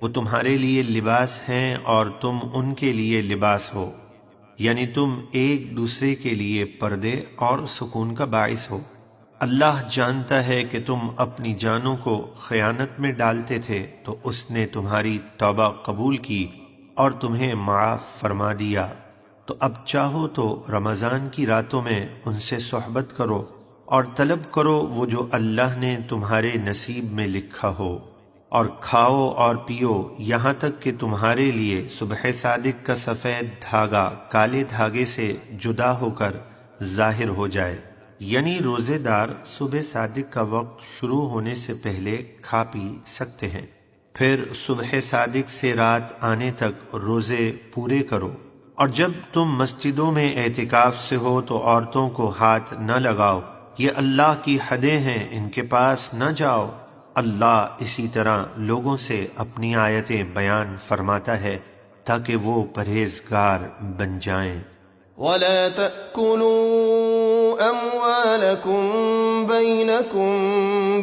وہ تمہارے لیے لباس ہیں اور تم ان کے لیے لباس ہو، یعنی تم ایک دوسرے کے لیے پردے اور سکون کا باعث ہو۔ اللہ جانتا ہے کہ تم اپنی جانوں کو خیانت میں ڈالتے تھے تو اس نے تمہاری توبہ قبول کی اور تمہیں معاف فرما دیا۔ تو اب چاہو تو رمضان کی راتوں میں ان سے صحبت کرو اور طلب کرو وہ جو اللہ نے تمہارے نصیب میں لکھا ہو، اور کھاؤ اور پیو یہاں تک کہ تمہارے لیے صبح صادق کا سفید دھاگا کالے دھاگے سے جدا ہو کر ظاہر ہو جائے، یعنی روزے دار صبح صادق کا وقت شروع ہونے سے پہلے کھا پی سکتے ہیں۔ پھر صبح صادق سے رات آنے تک روزے پورے کرو، اور جب تم مسجدوں میں اعتکاف سے ہو تو عورتوں کو ہاتھ نہ لگاؤ، یہ اللہ کی حدیں ہیں، ان کے پاس نہ جاؤ۔ اللہ اسی طرح لوگوں سے اپنی آیتیں بیان فرماتا ہے تاکہ وہ پرہیزگار بن جائیں۔ ولا تأكلوا أموالكم بينكم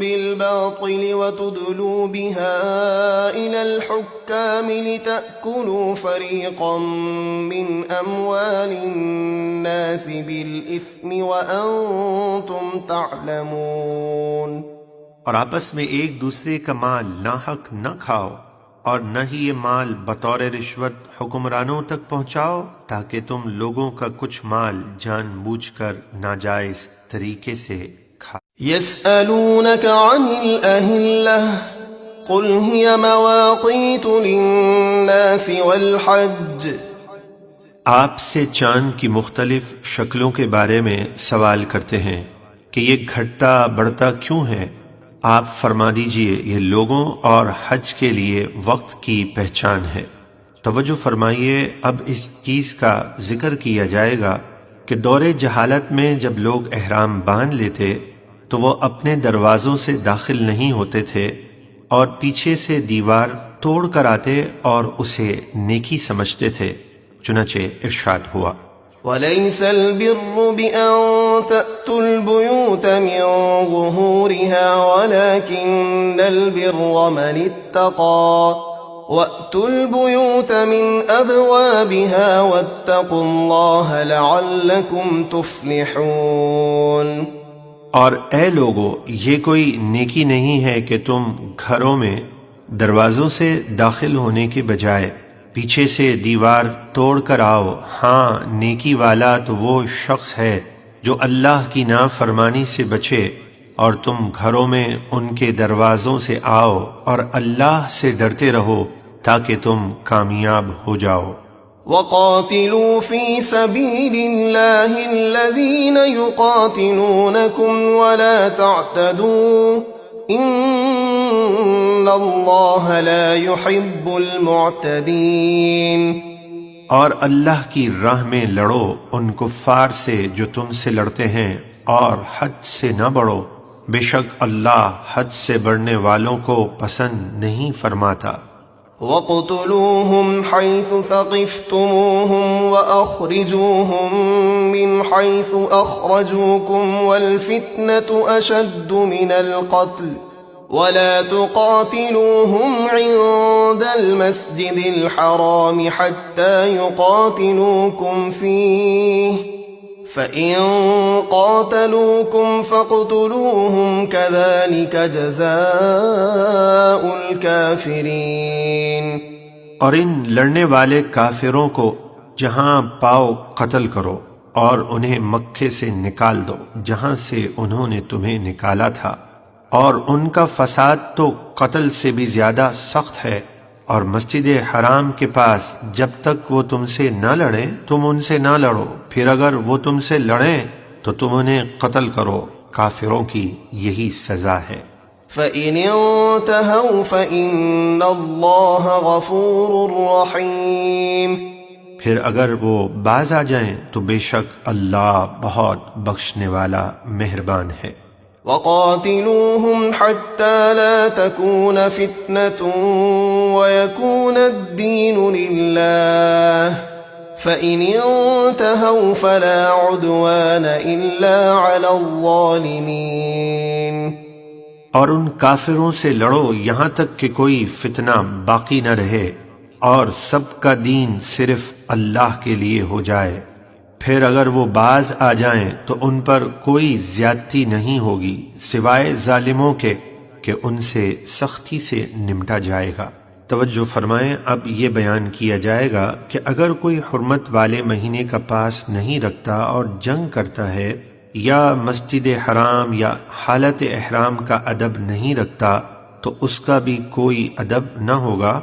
بالباطل وتدلوا بها إلى الحكام لتأكلوا فريقا من أموال الناس بالإثم وأنتم تعلمون۔ اور آپس میں ایک دوسرے کا مال ناحق نہ کھاؤ، اور نہ ہی یہ مال بطور رشوت حکمرانوں تک پہنچاؤ تاکہ تم لوگوں کا کچھ مال جان بوجھ کر ناجائز طریقے سے کھا۔ يسألونك عن الأهلة قل هي مواقيت للناس والحج۔ آپ سے چاند کی مختلف شکلوں کے بارے میں سوال کرتے ہیں کہ یہ گھٹتا بڑھتا کیوں ہے؟ آپ فرما دیجئے یہ لوگوں اور حج کے لیے وقت کی پہچان ہے۔ توجہ فرمائیے، اب اس چیز کا ذکر کیا جائے گا کہ دور جہالت میں جب لوگ احرام باندھ لیتے تو وہ اپنے دروازوں سے داخل نہیں ہوتے تھے اور پیچھے سے دیوار توڑ کر آتے اور اسے نیکی سمجھتے تھے، چنانچہ ارشاد ہوا وليس البر بأن تأتوا البيوت من ظهورها ولكن البر من اتقى وأتوا البيوت من أبوابها واتقوا الله لعلكم تفلحون۔ اور اے لوگو، یہ کوئی نیکی نہیں ہے کہ تم گھروں میں دروازوں سے داخل ہونے کے بجائے پیچھے سے دیوار توڑ کر آؤ، ہاں نیکی والا تو وہ شخص ہے جو اللہ کی نافرمانی سے بچے، اور تم گھروں میں ان کے دروازوں سے آؤ اور اللہ سے ڈرتے رہو تاکہ تم کامیاب ہو جاؤ۔ وقاتلوا في سبيل الله الذين يقاتلونكم ولا تعتدوا ان اللہ لا يحب المعتدین۔ اور اللہ کی راہ میں لڑو ان کفار سے جو تم سے لڑتے ہیں، اور حد سے نہ بڑھو، بے شک اللہ حد سے بڑھنے والوں کو پسند نہیں فرماتا۔ وَاقْتُلُوهُمْ حَيْثُ ثَقِفْتُمُوهُمْ وَأَخْرِجُوهُمْ مِنْ حَيْثُ أَخْرَجُوكُمْ وَالْفِتْنَةُ أَشَدُّ مِنَ الْقَتْلِ وَلَا تُقَاتِلُوهُمْ عِندَ الْمَسْجِدِ الْحَرَامِ حَتَّى يُقَاتِلُوكُمْ فِيهِ فَإِن قَاتَلُوكُمْ فَاقْتُلُوهُمْ كَذَلِكَ جَزَاءُ الْكَافِرِينَ۔ اور ان لڑنے والے کافروں کو جہاں پاؤ قتل کرو، اور انہیں مکے سے نکال دو جہاں سے انہوں نے تمہیں نکالا تھا، اور ان کا فساد تو قتل سے بھی زیادہ سخت ہے۔ اور مسجد حرام کے پاس جب تک وہ تم سے نہ لڑیں تم ان سے نہ لڑو، پھر اگر وہ تم سے لڑیں تو تم انہیں قتل کرو، کافروں کی یہی سزا ہے۔ فَإِنِ انْتَهَوْا فَإِنَّ اللَّهَ غَفُورٌ رَحِيمٌ۔ پھر اگر وہ باز آ جائیں تو بے شک اللہ بہت بخشنے والا مہربان ہے۔ وَقَاتِلُوهُمْ حَتَّى لَا تَكُونَ فِتْنَةٌ وَيَكُونَ الدِّينُ لِلَّهِ فَإِنِ انْتَهَوْا فَلَا عُدْوَانَ إِلَّا عَلَى الظَّالِمِينَ۔ اور ان کافروں سے لڑو یہاں تک کہ کوئی فتنہ باقی نہ رہے اور سب کا دین صرف اللہ کے لیے ہو جائے، پھر اگر وہ باز آ جائیں تو ان پر کوئی زیادتی نہیں ہوگی سوائے ظالموں کے کہ ان سے سختی سے نمٹا جائے گا۔ توجہ فرمائیں، اب یہ بیان کیا جائے گا کہ اگر کوئی حرمت والے مہینے کا پاس نہیں رکھتا اور جنگ کرتا ہے یا مسجد حرام یا حالت احرام کا ادب نہیں رکھتا تو اس کا بھی کوئی ادب نہ ہوگا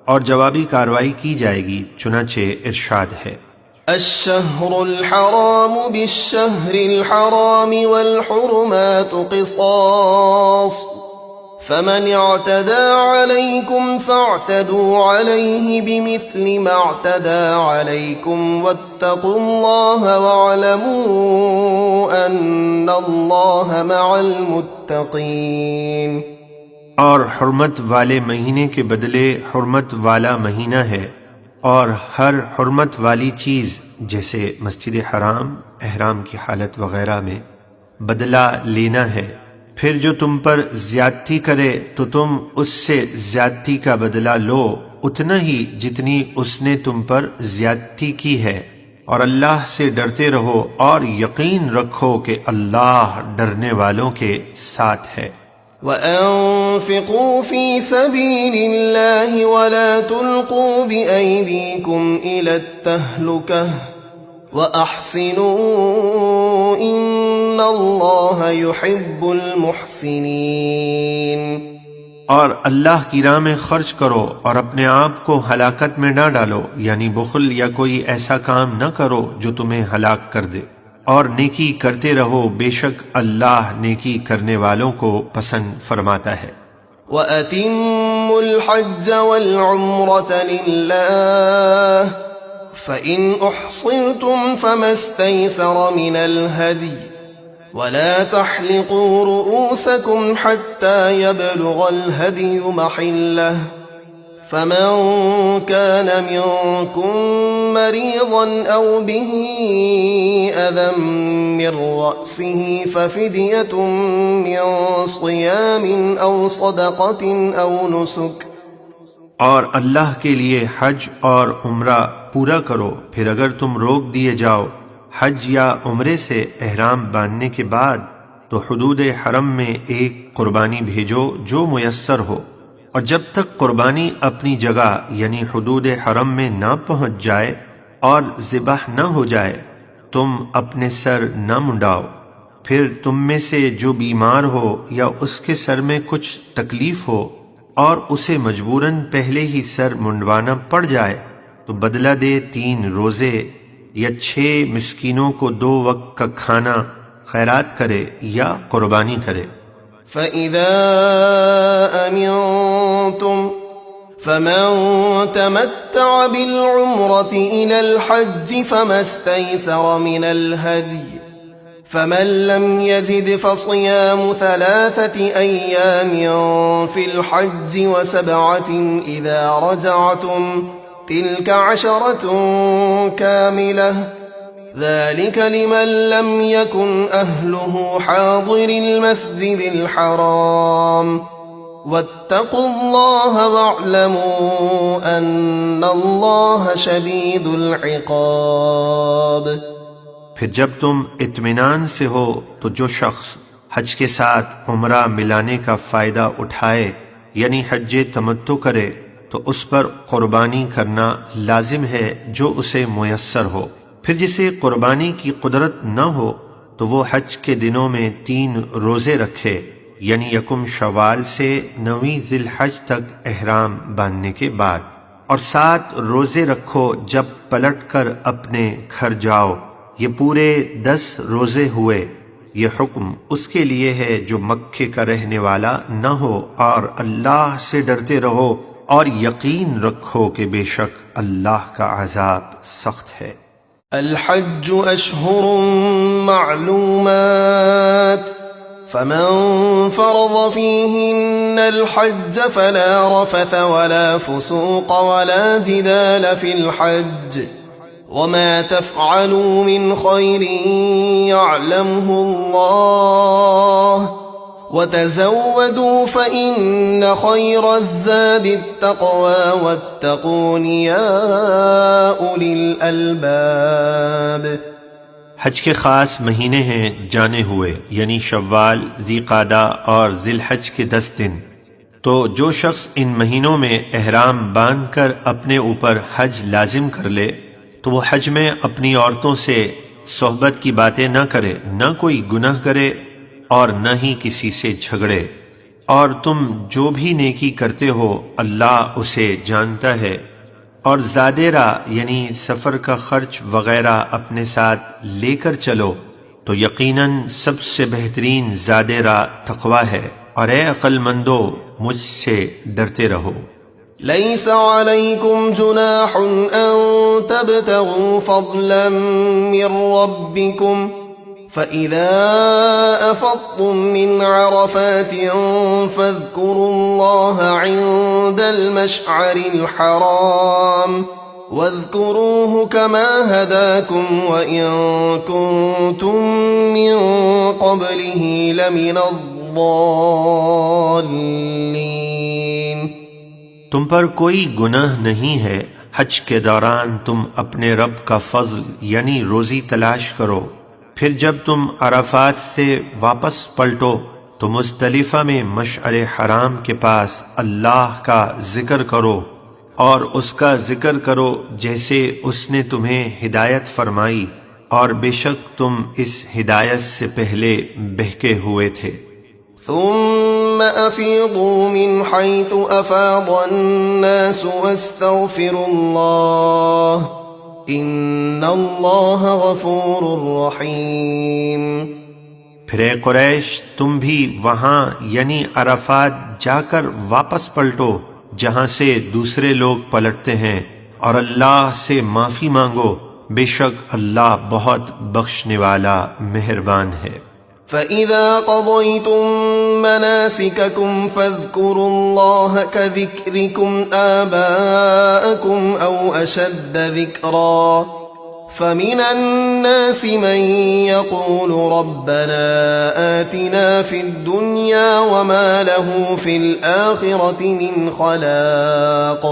اور جوابی کارروائی کی جائے گی۔ چنانچہ ارشاد ہے، الشهر الحرام بالشهر الحرام والحرمات قصاص فمن اعتدى عليكم فاعتدوا عليه بمثل ما اعتدى عليكم واتقوا الله واعلموا أن الله مع المتقين۔ اور حرمت والے مہینے کے بدلے حرمت والا مہینہ ہے، اور ہر حرمت والی چیز جیسے مسجد حرام، احرام کی حالت وغیرہ میں بدلہ لینا ہے۔ پھر جو تم پر زیادتی کرے تو تم اس سے زیادتی کا بدلہ لو اتنا ہی جتنی اس نے تم پر زیادتی کی ہے، اور اللہ سے ڈرتے رہو اور یقین رکھو کہ اللہ ڈرنے والوں کے ساتھ ہے۔ وَأَنفِقُوا فِي سَبِيلِ اللَّهِ وَلَا تُلْقُوا بِأَيْدِيكُمْ إِلَى التَّهْلُكَةِ وَأَحْسِنُوا إِنَّ اللَّهَ يُحِبُّ الْمُحْسِنِينَ۔ اور اللہ کی راہ میں خرچ کرو اور اپنے آپ کو ہلاکت میں نہ ڈالو، یعنی بخل یا کوئی ایسا کام نہ کرو جو تمہیں ہلاک کر دے، اور نیکی کرتے رہو، بے شک اللہ نیکی کرنے والوں کو پسند فرماتا ہے۔ وَأَتِمُّوا الْحَجَّ وَالْعُمْرَةَ لِلَّهِ فَإِنْ أُحْصِرْتُمْ فَمَا اسْتَيْسَرَ مِنَ الْهَدْيِ وَلَا تَحْلِقُوا رُؤُوسَكُمْ حَتَّى يَبْلُغَ الْهَدْيُ مَحِلَّهُ فَمَنْ كَانَ مِنْكُمْ مَرِيضًا أَوْ بِهِ أَذًى مِّن رَّأْسِهِ فَفِدْيَةٌ مِّن صِيَامٍ أَوْ صَدَقَةٍ أَوْ نُسُكٍ۔ اور اللہ کے لیے حج اور عمرہ پورا کرو، پھر اگر تم روک دیے جاؤ حج یا عمرے سے احرام باندھنے کے بعد تو حدود حرم میں ایک قربانی بھیجو جو میسر ہو، اور جب تک قربانی اپنی جگہ یعنی حدود حرم میں نہ پہنچ جائے اور ذبح نہ ہو جائے تم اپنے سر نہ منڈاؤ۔ پھر تم میں سے جو بیمار ہو یا اس کے سر میں کچھ تکلیف ہو اور اسے مجبوراً پہلے ہی سر منڈوانا پڑ جائے تو بدلہ دے 3 روزے یا 6 مسکینوں کو 2 وقت کا کھانا خیرات کرے یا قربانی کرے۔ فَإِذَا أَمِنْتُمْ فَمَنْ تَمَتَّعَ بِالْعُمْرَةِ إِلَى الْحَجِّ فَمَا اسْتَيْسَرَ مِنَ الْهَدْيِ فَمَنْ لَمْ يَجِدْ فَصِيَامُ 3 أَيَّامٍ فِي الْحَجِّ و7 إِذَا رَجَعْتُمْ تِلْكَ 10 كَامِلَةٌ ذلك لمن لم يكن أهله حاضر المسجد الحرام واتقوا الله واعلموا أن الله شديد العقاب۔ پھر جب تم اطمینان سے ہو تو جو شخص حج کے ساتھ عمرہ ملانے کا فائدہ اٹھائے یعنی حج تمتع کرے تو اس پر قربانی کرنا لازم ہے جو اسے میسر ہو۔ پھر جسے قربانی کی قدرت نہ ہو تو وہ حج کے دنوں میں 3 روزے رکھے، یعنی 1 شوال سے 9 ذی الحج تک احرام باندھنے کے بعد، اور 7 روزے رکھو جب پلٹ کر اپنے گھر جاؤ، یہ پورے 10 روزے ہوئے۔ یہ حکم اس کے لیے ہے جو مکے کا رہنے والا نہ ہو، اور اللہ سے ڈرتے رہو اور یقین رکھو کہ بے شک اللہ کا عذاب سخت ہے۔ الحج أشهر معلومات فمن فرض فيهن الحج فلا رفث ولا فسوق ولا جدال في الحج وما تفعلوا من خير يعلمه الله وتزودوا فإن خير الزاد التقوى واتقون يا أولي الألباب۔ حج کے خاص مہینے ہیں جانے ہوئے، یعنی شوال، ذی قعدہ اور ذی الحج کے 10 دن۔ تو جو شخص ان مہینوں میں احرام باندھ کر اپنے اوپر حج لازم کر لے تو وہ حج میں اپنی عورتوں سے صحبت کی باتیں نہ کرے، نہ کوئی گناہ کرے اور نہ ہی کسی سے جھگڑے، اور تم جو بھی نیکی کرتے ہو اللہ اسے جانتا ہے۔ اور زادِ راہ یعنی سفر کا خرچ وغیرہ اپنے ساتھ لے کر چلو تو یقیناً سب سے بہترین زادِ راہ تقوی ہے، اور اے عقل مندو مجھ سے ڈرتے رہو۔ ليس عليكم جناح أن تبتغوا فضلا من ربكم فإذا أفضتم من عرفات فاذكروا الله عند المشعر الحرام واذكروه كما هداكم وإن كنتم من قبله لمن الضالين۔ تم پر کوئی گناہ نہیں ہے، حج کے دوران تم اپنے رب کا فضل یعنی روزی تلاش کرو، پھر جب تم عرفات سے واپس پلٹو تو مزدلفہ میں مشعر حرام کے پاس اللہ کا ذکر کرو، اور اس کا ذکر کرو جیسے اس نے تمہیں ہدایت فرمائی، اور بے شک تم اس ہدایت سے پہلے بہکے ہوئے تھے۔ ثم أفيضوا من حيث أفاض الناس واستغفروا الله إن الله غفور رحيم۔ پھر اے قریش تم بھی وہاں یعنی عرفات جا کر واپس پلٹو جہاں سے دوسرے لوگ پلٹتے ہیں، اور اللہ سے معافی مانگو، بے شک اللہ بہت بخشنے والا مہربان ہے۔ فَإِذَا قَضَيْتُم مَّنَاسِكَكُمْ فَاذْكُرُوا اللَّهَ كَذِكْرِكُمْ آبَاءَكُمْ أَوْ أَشَدَّ ذِكْرًا فَمِنَ النَّاسِ مَن يَقُولُ رَبَّنَا آتِنَا فِي الدُّنْيَا وَمَا لَهُ فِي الْآخِرَةِ مِنْ خَلَاقٍ۔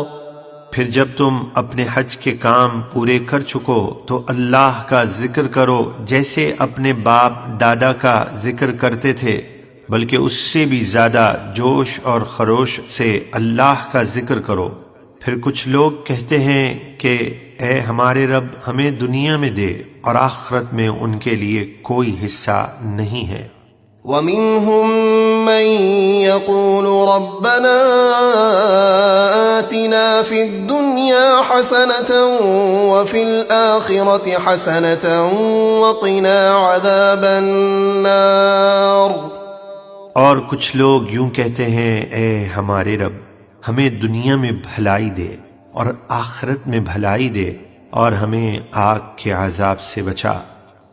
پھر جب تم اپنے حج کے کام پورے کر چکو تو اللہ کا ذکر کرو جیسے اپنے باپ دادا کا ذکر کرتے تھے، بلکہ اس سے بھی زیادہ جوش اور خروش سے اللہ کا ذکر کرو۔ پھر کچھ لوگ کہتے ہیں کہ اے ہمارے رب ہمیں دنیا میں دے، اور آخرت میں ان کے لیے کوئی حصہ نہیں ہے۔ وَمِنْهُمْ مَنْ يَقُولُ رَبَّنَا آتِنَا فِي الدُّنْيَا حَسَنَةً وَفِي الْآخِرَةِ حَسَنَةً وَقِنَا عَذَابَ النَّارِ۔ اور کچھ لوگ یوں کہتے ہیں اے ہمارے رب ہمیں دنیا میں بھلائی دے اور آخرت میں بھلائی دے، اور ہمیں آگ کے عذاب سے بچا۔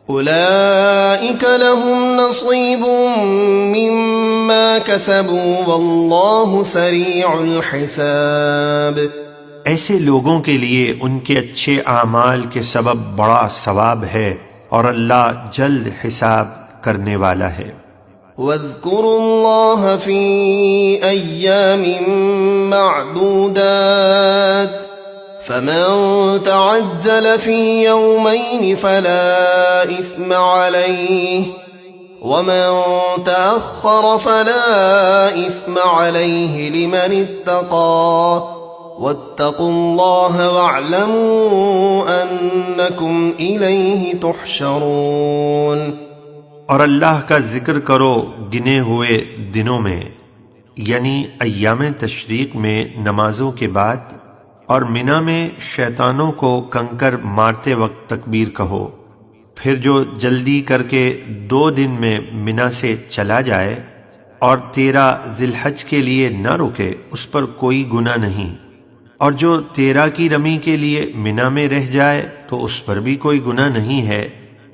أولئك لهم نصيب مما كسبوا والله سريع الحساب۔ ایسے لوگوں کے لیے ان کے اچھے اعمال کے سبب بڑا ثواب ہے، اور اللہ جلد حساب کرنے والا ہے۔ واذكروا الله في أيام معدودات فمن تعجل في يومين فلا إثم عليه ومن تأخر فلا إثم عليه لمن اتقى واتقوا الله واعلموا أنكم إليه تحشرون۔ اور اللہ کا ذکر کرو گنے ہوئے دنوں میں، یعنی ایام تشریق میں نمازوں کے بعد، اور منا میں شیطانوں کو کنکر مارتے وقت تکبیر کہو۔ پھر جو جلدی کر کے 2 دن میں منا سے چلا جائے اور 13 ذی الحج کے لیے نہ رکے اس پر کوئی گناہ نہیں، اور جو 13 کی رمی کے لیے منا میں رہ جائے تو اس پر بھی کوئی گناہ نہیں ہے۔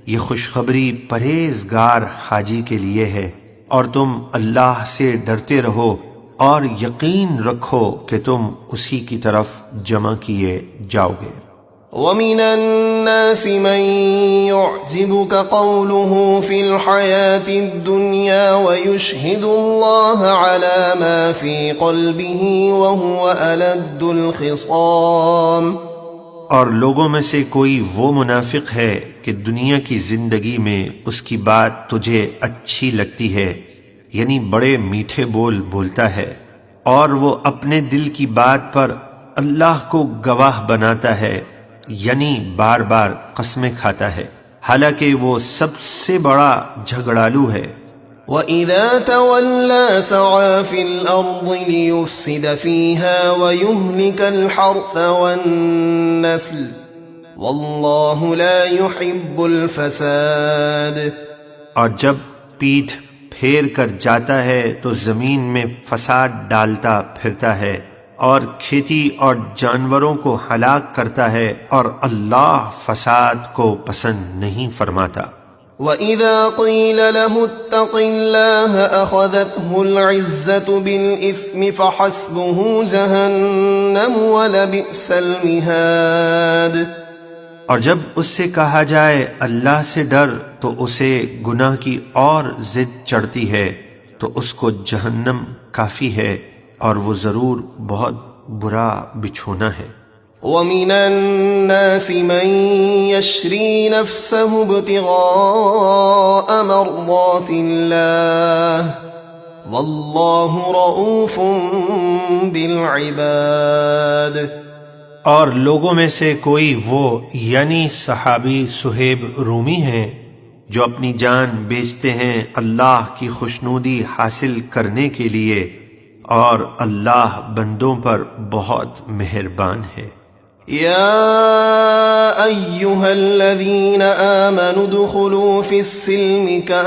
یہ خوشخبری پرہیزگار حاجی کے لیے ہے، اور تم اللہ سے ڈرتے رہو اور یقین رکھو کہ تم اسی کی طرف جمع کیے جاؤ گے۔ وَمِنَ النَّاسِ مَن يُعْجِبُكَ قَوْلُهُ فِي الْحَيَاةِ الدُّنْيَا وَيُشْهِدُ اللَّهَ عَلَى مَا فِي قَلْبِهِ وَهُوَ أَلَدُّ الْخِصَامِ۔ اور لوگوں میں سے کوئی وہ منافق ہے کہ دنیا کی زندگی میں اس کی بات تجھے اچھی لگتی ہے، یعنی بڑے میٹھے بول بولتا ہے، اور وہ اپنے دل کی بات پر اللہ کو گواہ بناتا ہے، یعنی بار بار قسمیں کھاتا ہے، حالانکہ وہ سب سے بڑا جھگڑالو ہے۔ وَإِذَا تَوَلَّى سَعَى فِي الْأَرْضِ لِيُفْسِدَ فِيهَا وَيُهْلِكَ الْحَرْثَ وَالنَّسْلَ وَاللَّهُ لَا يُحِبُّ الْفَسَادَ۔ اور جب پیٹھ پھیر کر جاتا ہے تو زمین میں فساد ڈالتا پھرتا ہے اور کھیتی اور جانوروں کو ہلاک کرتا ہے، اور اللہ فساد کو پسند نہیں فرماتا۔ وَإِذَا قِيلَ لَهُ اتَّقِ اللَّهَ أَخَذَتْهُ الْعِزَّةُ بِالْإِثْمِ فَحَسْبُهُ جَهَنَّمُ وَلَبِئْسَ الْمِهَادُ۔ اور جب اس سے کہا جائے اللہ سے ڈر تو اسے گناہ کی اور ضد چڑھتی ہے تو اس کو جہنم کافی ہے، اور وہ ضرور بہت برا بچھونا ہے۔ وَمِنَ النَّاسِ مَن يَشْرِي نَفْسَهُ ابْتِغَاءَ مَرْضَاتِ اللَّهِ وَاللَّهُ رَءُوفٌ بِالْعِبَادِ۔ اور لوگوں میں سے کوئی وہ یعنی صحابی صہیب رومی ہیں جو اپنی جان بیچتے ہیں اللہ کی خوشنودی حاصل کرنے کے لیے، اور اللہ بندوں پر بہت مہربان ہے۔ یا ایہا الذین آمنوا ادخلوا فی السلم کافہ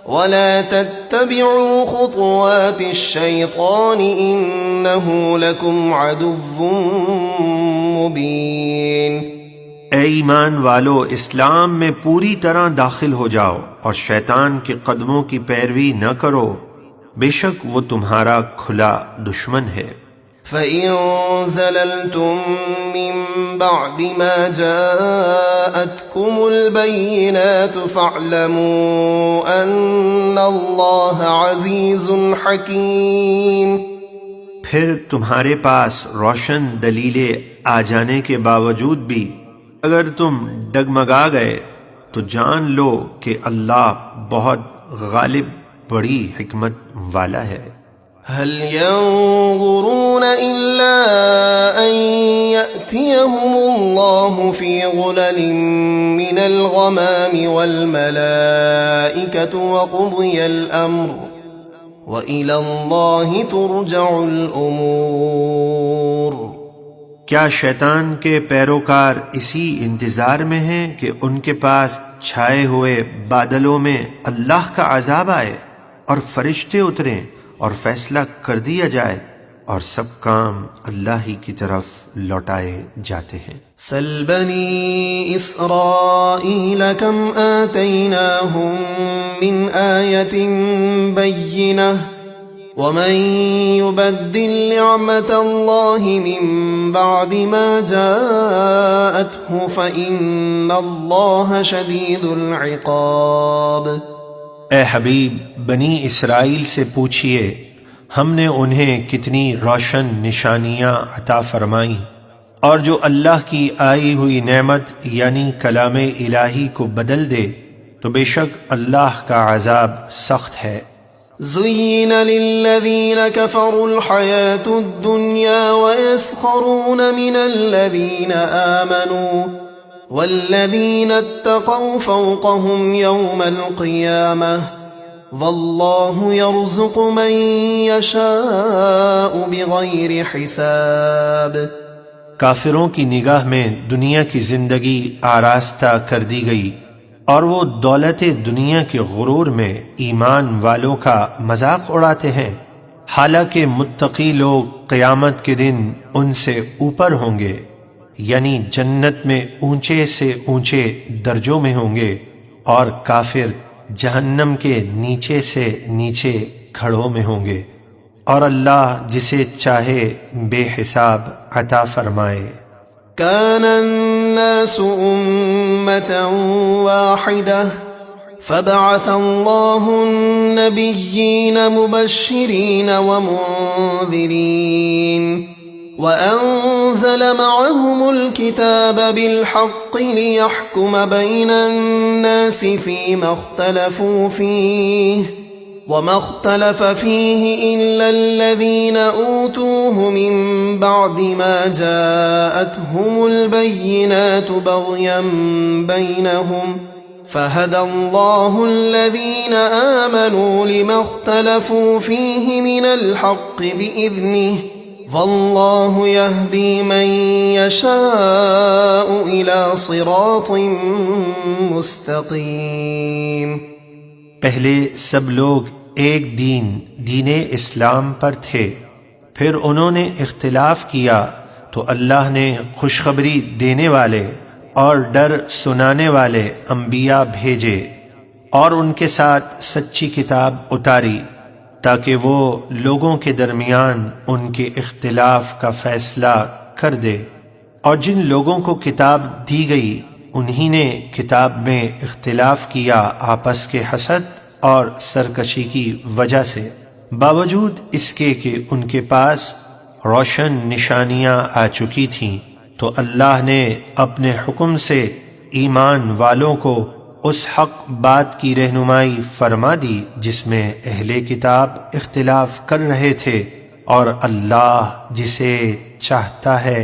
ولا تتبعوا خطوات الشیطان انہ لکم عدو مبین۔ اے ایمان والو، اسلام میں پوری طرح داخل ہو جاؤ اور شیطان کے قدموں کی پیروی نہ کرو، بے شک وہ تمہارا کھلا دشمن ہے۔ فَإِن زَلَلْتُم مِّن بَعْدِ مَا جَاءَتْكُمُ الْبَيِّنَاتُ فَاعْلَمُوا أَنَّ اللَّهَ عَزِيزٌ حَكِيمٌ۔ پھر تمہارے پاس روشن دلیلیں آ جانے کے باوجود بھی اگر تم ڈگمگا گئے تو جان لو کہ اللہ بہت غالب بڑی حکمت والا ہے۔ هل ينظرون إلا أن يأتيهم الله في ظلل من الغمام والملائكة وقضي الأمر وإلى الله ترجع الأمور۔ کیا شیطان کے پیروکار اسی انتظار میں ہیں کہ ان کے پاس چھائے ہوئے بادلوں میں اللہ کا عذاب آئے اور فرشتے اتریں اور فیصلہ کر دیا جائے، اور سب کام اللہ ہی کی طرف لوٹائے جاتے ہیں۔ سل بنی اسرائیل کم آتیناہم من آیت بینہ ومن يبدل نعمت اللہ من بعد ما جاءته فإن اللہ شدید العقاب۔ اے حبیب، بنی اسرائیل سے پوچھئے ہم نے انہیں کتنی روشن نشانیاں عطا فرمائیں، اور جو اللہ کی آئی ہوئی نعمت یعنی کلام الہی کو بدل دے تو بے شک اللہ کا عذاب سخت ہے۔ زین للذین کفروا الحیاة الدنیا ویسخرون من الذین آمنوا والذین اتقوا فوقهم یوم القیامة واللہ یرزق من یشاء بغیر حساب۔ کافروں کی نگاہ میں دنیا کی زندگی آراستہ کر دی گئی، اور وہ دولت دنیا کے غرور میں ایمان والوں کا مذاق اڑاتے ہیں، حالانکہ متقی لوگ قیامت کے دن ان سے اوپر ہوں گے، یعنی جنت میں اونچے سے اونچے درجوں میں ہوں گے، اور کافر جہنم کے نیچے سے نیچے کھڑوں میں ہوں گے، اور اللہ جسے چاہے بے حساب عطا فرمائے۔ كان الناس أمة واحدة فبعث الله النبيين مبشرين ومنذرين وأنزل معهم الكتاب بالحق ليحكم بين الناس فيما اختلفوا فيه وما اختلف فيه إلا الذين أوتوه من بعد ما جاءتهم البينات بغيا بينهم فهدى الله الذين آمنوا لما اختلفوا فيه من الحق بإذنه والله يهدي من يشاء إلى صراط مستقيم۔ پہلے سب لوگ ایک دین اسلام پر تھے، پھر انہوں نے اختلاف کیا تو اللہ نے خوشخبری دینے والے اور ڈر سنانے والے انبیاء بھیجے اور ان کے ساتھ سچی کتاب اتاری تاکہ وہ لوگوں کے درمیان ان کے اختلاف کا فیصلہ کر دے۔ اور جن لوگوں کو کتاب دی گئی انہی نے کتاب میں اختلاف کیا آپس کے حسد اور سرکشی کی وجہ سے، باوجود اس کے کہ ان کے پاس روشن نشانیاں آ چکی تھیں، تو اللہ نے اپنے حکم سے ایمان والوں کو اس حق بات کی رہنمائی فرما دی جس میں اہل کتاب اختلاف کر رہے تھے، اور اللہ جسے چاہتا ہے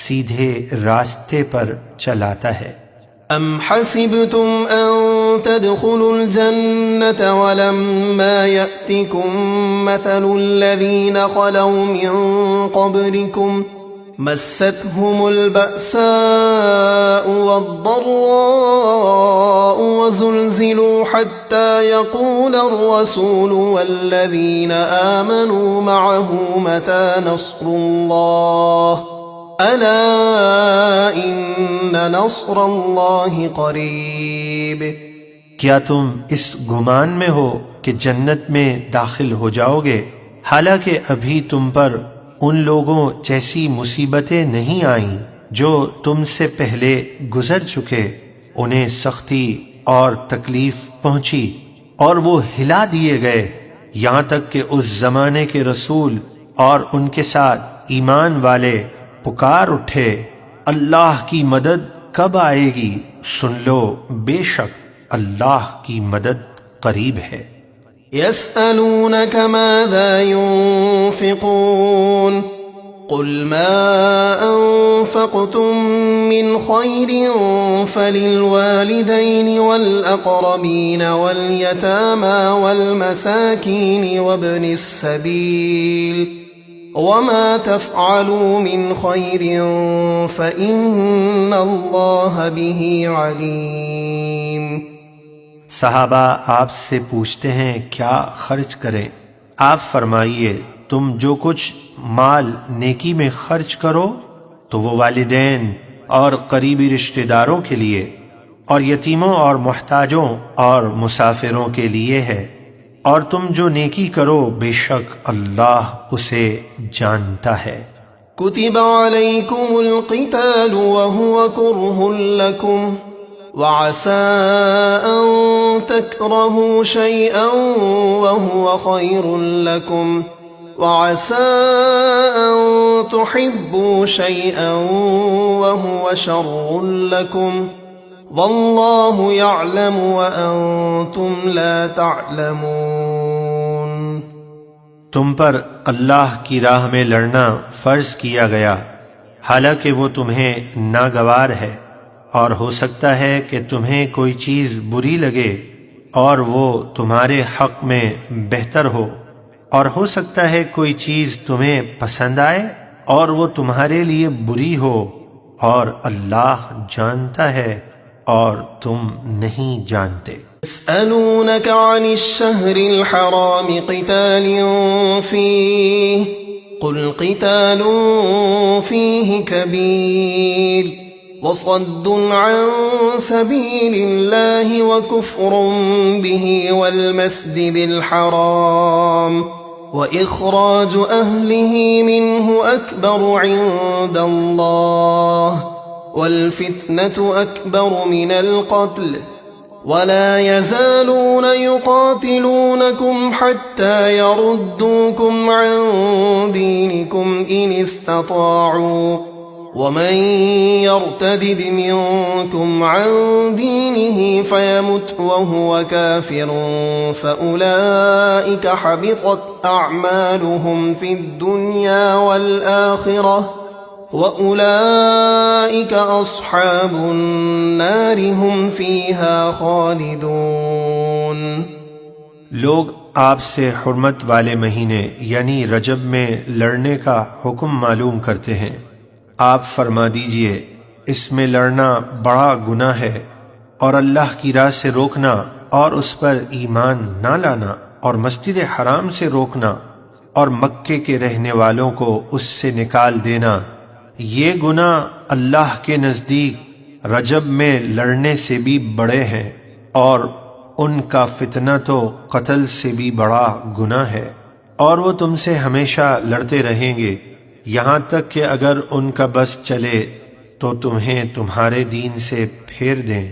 سیدھے راستے پر چلاتا ہے۔ ام حسبتم ان تدخلوا الجنة ولما يأتكم مثل الذين خلوا من قبلكم مستهم البأساء والضراء وزلزلوا حتى يقول الرسول والذين آمنوا معه متى نصر الله ألا إن نصر الله قريب۔ کیا تم اس گمان میں ہو کہ جنت میں داخل ہو جاؤ گے حالانکہ ابھی تم پر ان لوگوں جیسی مصیبتیں نہیں آئیں جو تم سے پہلے گزر چکے، انہیں سختی اور تکلیف پہنچی اور وہ ہلا دیے گئے یہاں تک کہ اس زمانے کے رسول اور ان کے ساتھ ایمان والے پکار اٹھے، اللہ کی مدد کب آئے گی؟ سن لو بے شک اللہ کی مدد قریب ہے۔ يسألونك ماذا ينفقون قل ما أنفقتم من خير فللوالدين والأقربين واليتامى والمساكين وابن السبيل وما تفعلوا من خير فإن الله به عليم۔ صحابہ آپ سے پوچھتے ہیں کیا خرچ کریں؟ آپ فرمائیے تم جو کچھ مال نیکی میں خرچ کرو تو وہ والدین اور قریبی رشتہ داروں کے لیے اور یتیموں اور محتاجوں اور مسافروں کے لیے ہے، اور تم جو نیکی کرو بے شک اللہ اسے جانتا ہے۔ كتب عليكم القتال وهو كره لكم وعسى أن تكرهوا شيئا وهو خير لكم وعسى أن تحبوا شيئا وهو شر لكم والله يعلم وأنتم لا تعلمون۔ تم پر اللہ کی راہ میں لڑنا فرض کیا گیا حالانکہ وہ تمہیں ناگوار ہے، اور ہو سکتا ہے کہ تمہیں کوئی چیز بری لگے اور وہ تمہارے حق میں بہتر ہو، اور ہو سکتا ہے کوئی چیز تمہیں پسند آئے اور وہ تمہارے لیے بری ہو، اور اللہ جانتا ہے اور تم نہیں جانتے۔ يسألونك عن الشهر الحرام قتال فيه قل قتال فيه كبير وصد عن سبيل الله وكفر به والمسجد الحرام وإخراج أهله منه أكبر عند الله والفتنة أكبر من القتل ولا يزالون يقاتلونكم حتى يردوكم عن دينكم إن استطاعوا ومن يرتدد منكم عن دينه فيمت وهو كافر فأولئك حبطت أعمالهم في الدنيا والآخرة وَأُولَئِكَ أَصْحَابُ النَّارِ هُمْ فِيهَا خَالِدُونَ۔ لوگ آپ سے حرمت والے مہینے یعنی رجب میں لڑنے کا حکم معلوم کرتے ہیں۔ آپ فرما دیجئے اس میں لڑنا بڑا گناہ ہے، اور اللہ کی راہ سے روکنا اور اس پر ایمان نہ لانا اور مسجد حرام سے روکنا اور مکے کے رہنے والوں کو اس سے نکال دینا، یہ گناہ اللہ کے نزدیک رجب میں لڑنے سے بھی بڑے ہیں، اور ان کا فتنہ تو قتل سے بھی بڑا گناہ ہے، اور وہ تم سے ہمیشہ لڑتے رہیں گے یہاں تک کہ اگر ان کا بس چلے تو تمہیں تمہارے دین سے پھیر دیں،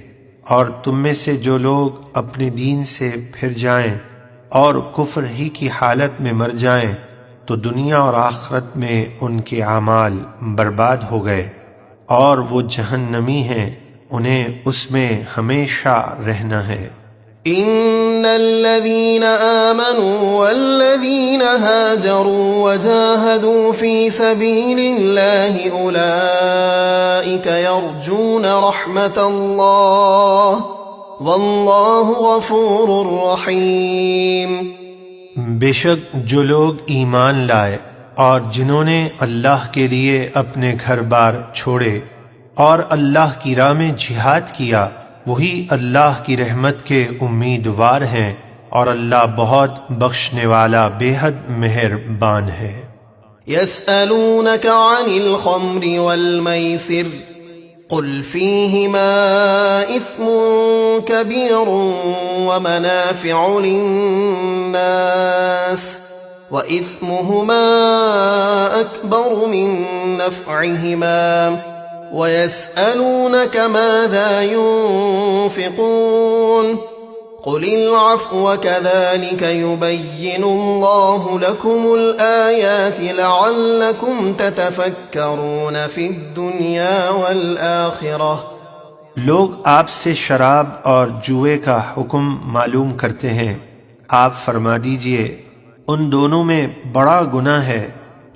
اور تم میں سے جو لوگ اپنے دین سے پھر جائیں اور کفر ہی کی حالت میں مر جائیں تو دنیا اور آخرت میں ان کے اعمال برباد ہو گئے، اور وہ جہنمی ہیں، انہیں اس میں ہمیشہ رہنا ہے۔ ان الذين آمنوا والذين هاجروا وجاهدوا في سبيل الله اولئك يرجون رحمة الله والله غفور رحيم۔ بے شک جو لوگ ایمان لائے اور جنہوں نے اللہ کے لیے اپنے گھر بار چھوڑے اور اللہ کی راہ میں جہاد کیا، وہی اللہ کی رحمت کے امیدوار ہیں، اور اللہ بہت بخشنے والا بے حد مہربان ہے۔ يسألونك عن الخمر والميسر قل فيهما إثم كبير ومنافع للناس وإثمهما أكبر من نفعهما ويسألونك ماذا ينفقون قل العفو كذلك يبين الله لكم الآيات لعلكم تتفكرون في الدنيا والآخرة۔ لوگ آپ سے شراب اور جوئے کا حکم معلوم کرتے ہیں، آپ فرما دیجئے ان دونوں میں بڑا گناہ ہے،